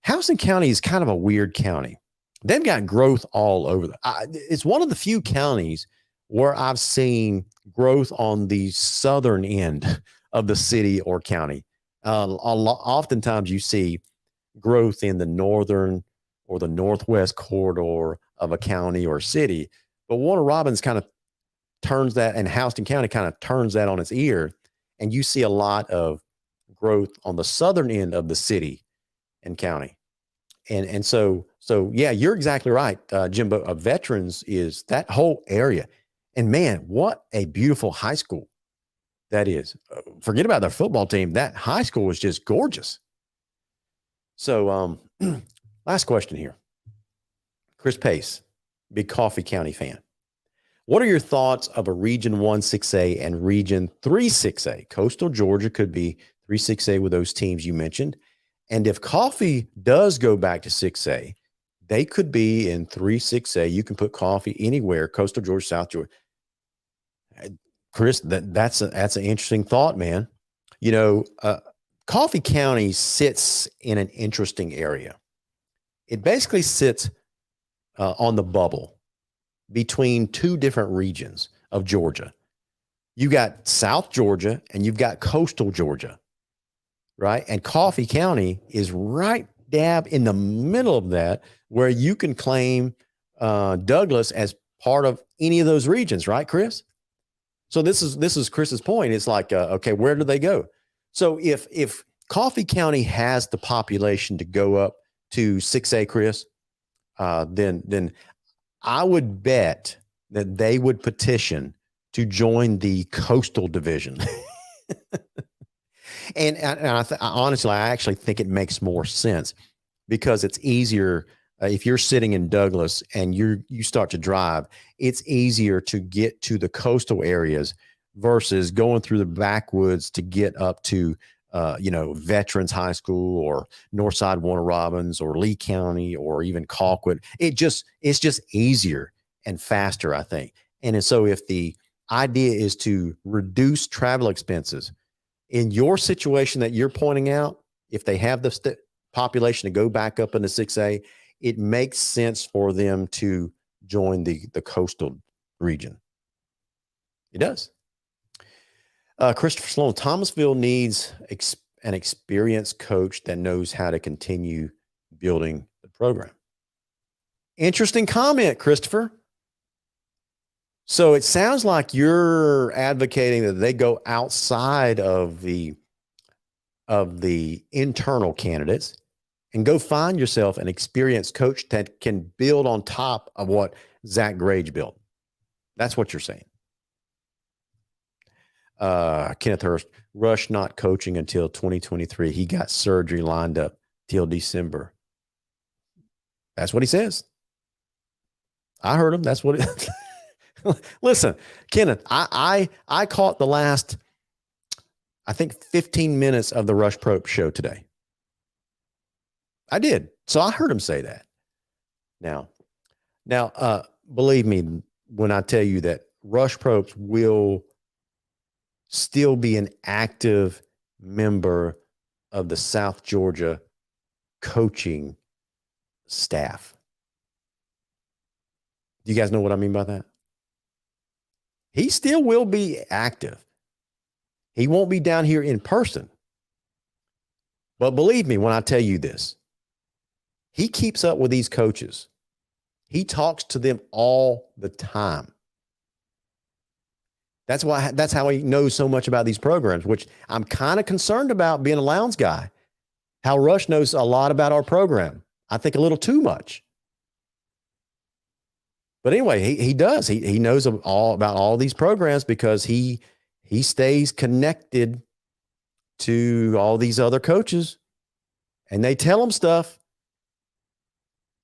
is kind of a weird county. They've got growth all over. It's one of the few counties where I've seen growth on the southern end of the city or county. Oftentimes you see growth in the northern or the northwest corridor of a county or city, but Warner Robins kind of turns that, and Houston County kind of turns that on its ear, and you see a lot of growth on the southern end of the city and county. And so yeah, you're exactly right, Jimbo. Veterans is that whole area. And man, what a beautiful high school that is. Forget about their football team. That high school was just gorgeous. So last question here. Chris Pace, big Coffee County fan. What are your thoughts of a Region 1-6A and Region 3-6A? Coastal Georgia could be 3-6A with those teams you mentioned. And if Coffee does go back to 6A, they could be in 3-6A. You can put Coffee anywhere, Coastal Georgia, South Georgia. Chris, that's an interesting thought, man. Coffee County sits in an interesting area. It basically sits on the bubble between two different regions of Georgia. You got South Georgia and you've got coastal Georgia, right? And Coffee County is right dab in the middle of that, where you can claim Douglas as part of any of those regions, right, Chris? So this is Chris's point. It's like, okay, where do they go? So if Coffee County has the population to go up to 6A, Chris, then I would bet that they would petition to join the coastal division. and honestly, I actually think it makes more sense because it's easier if you're sitting in Douglas and you start to drive. It's easier to get to the coastal areas versus going through the backwoods to get up to Veterans High School or Northside Warner Robins or Lee County or even Colquitt. It's just easier and faster, I think. And so if the idea is to reduce travel expenses in your situation that you're pointing out, if they have the population to go back up into 6A, it makes sense for them to join the coastal region. It does. Christopher Sloan, Thomasville needs an experienced coach that knows how to continue building the program. Interesting comment, Christopher. So it sounds like you're advocating that they go outside of the internal candidates and go find yourself an experienced coach that can build on top of what Zach Grage built. That's what you're saying. Kenneth Hurst, Rush not coaching until 2023. He got surgery lined up till December. That's what he says. I heard him. That's what it Listen, Kenneth, I caught the last, I think, 15 minutes of the Rush Probst show today. I did. So I heard him say that. Now, believe me when I tell you that Rush Probst will still be an active member of the South Georgia coaching staff. Do you guys know what I mean by that? He still will be active. He won't be down here in person. But believe me when I tell you this, he keeps up with these coaches. He talks to them all the time. That's how he knows so much about these programs, which I'm kind of concerned about being a Lowndes guy. How Rush knows a lot about our program. I think a little too much. But anyway, he does. He knows all about all these programs because he stays connected to all these other coaches, and they tell him stuff,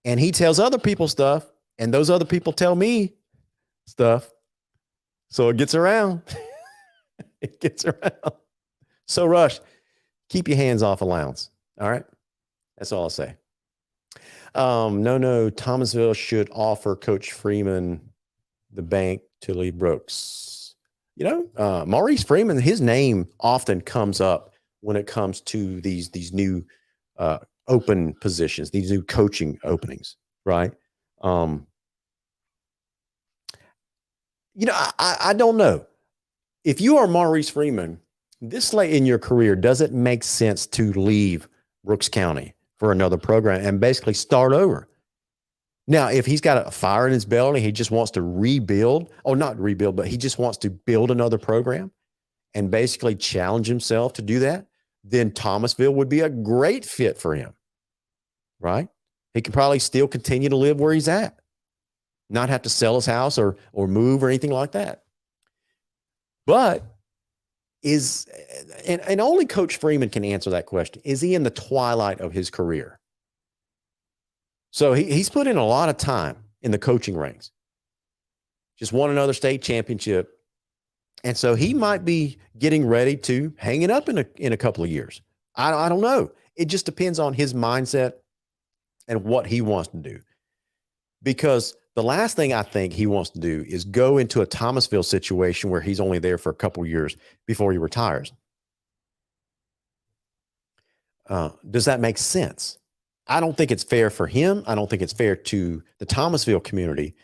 and he tells other people stuff, and those other people tell me stuff. So it gets around. It gets around. So Rush, keep your hands off of Lowndes. All right. That's all I'll say. No, Thomasville should offer Coach Freeman the bank till he Brooks. Maurice Freeman, his name often comes up when it comes to these new open positions, these new coaching openings, right? I don't know. If you are Maurice Freeman, this late in your career, does it make sense to leave Brooks County for another program and basically start over? Now, if he's got a fire in his belly, he just wants to rebuild, or not rebuild, but he just wants to build another program and basically challenge himself to do that, then Thomasville would be a great fit for him, right? He could probably still continue to live where he's at, not have to sell his house or move or anything like that. But and only Coach Freeman can answer that question. Is he in the twilight of his career? So he's put in a lot of time in the coaching ranks. Just won another state championship. And so he might be getting ready to hang it up in a couple of years. I don't know. It just depends on his mindset and what he wants to do. Because the last thing I think he wants to do is go into a Thomasville situation where he's only there for a couple of years before he retires. Does that make sense? I don't think it's fair for him. I don't think it's fair to the Thomasville community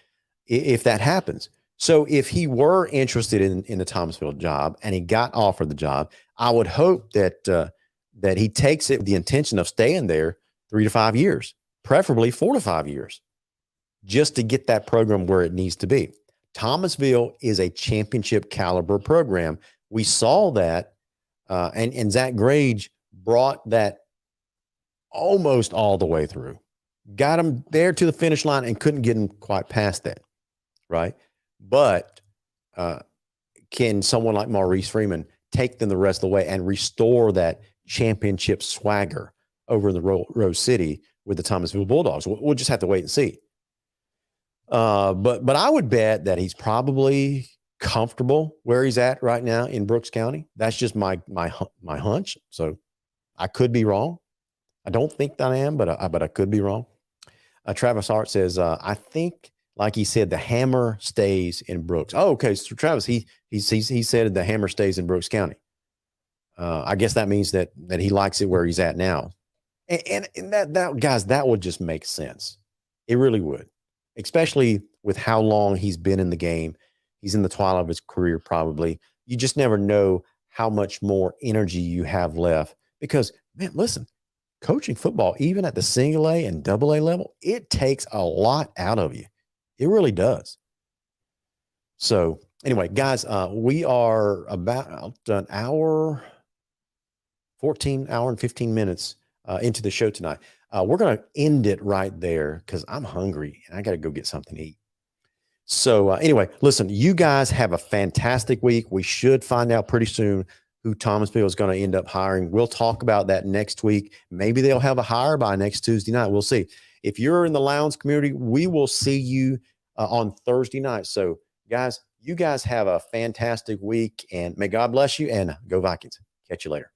if that happens. So if he were interested in the Thomasville job and he got offered the job, I would hope that that he takes it with the intention of staying there 3 to 5 years, preferably 4 to 5 years, just to get that program where it needs to be. Thomasville is a championship caliber program. We saw that, and Zach Grage brought that almost all the way through, got him there to the finish line and couldn't get him quite past that, right? But can someone like Maurice Freeman take them the rest of the way and restore that championship swagger over in the Rose City with the Thomasville Bulldogs? We'll just have to wait and see. But I would bet that he's probably comfortable where he's at right now in Brooks County. That's just my hunch. So I could be wrong. I don't think that I am, but I could be wrong. Travis Hart says, I think, like he said, the hammer stays in Brooks. Oh, okay. So Travis, he said the hammer stays in Brooks County. I guess that means that he likes it where he's at now. And that guys, that would just make sense. It really would, especially with how long he's been in the game. He's in the twilight of his career, probably. You just never know how much more energy you have left because, man, listen, coaching football, even at the single A and double A level, it takes a lot out of you. It really does. So anyway, guys, we are about an hour and 15 minutes into the show tonight. We're going to end it right there because I'm hungry and I got to go get something to eat. So anyway, listen, you guys have a fantastic week. We should find out pretty soon who Thomasville is going to end up hiring. We'll talk about that next week. Maybe they'll have a hire by next Tuesday night. We'll see. If you're in the Lowndes community, we will see you on Thursday night. So guys, you guys have a fantastic week and may God bless you and go Vikings. Catch you later.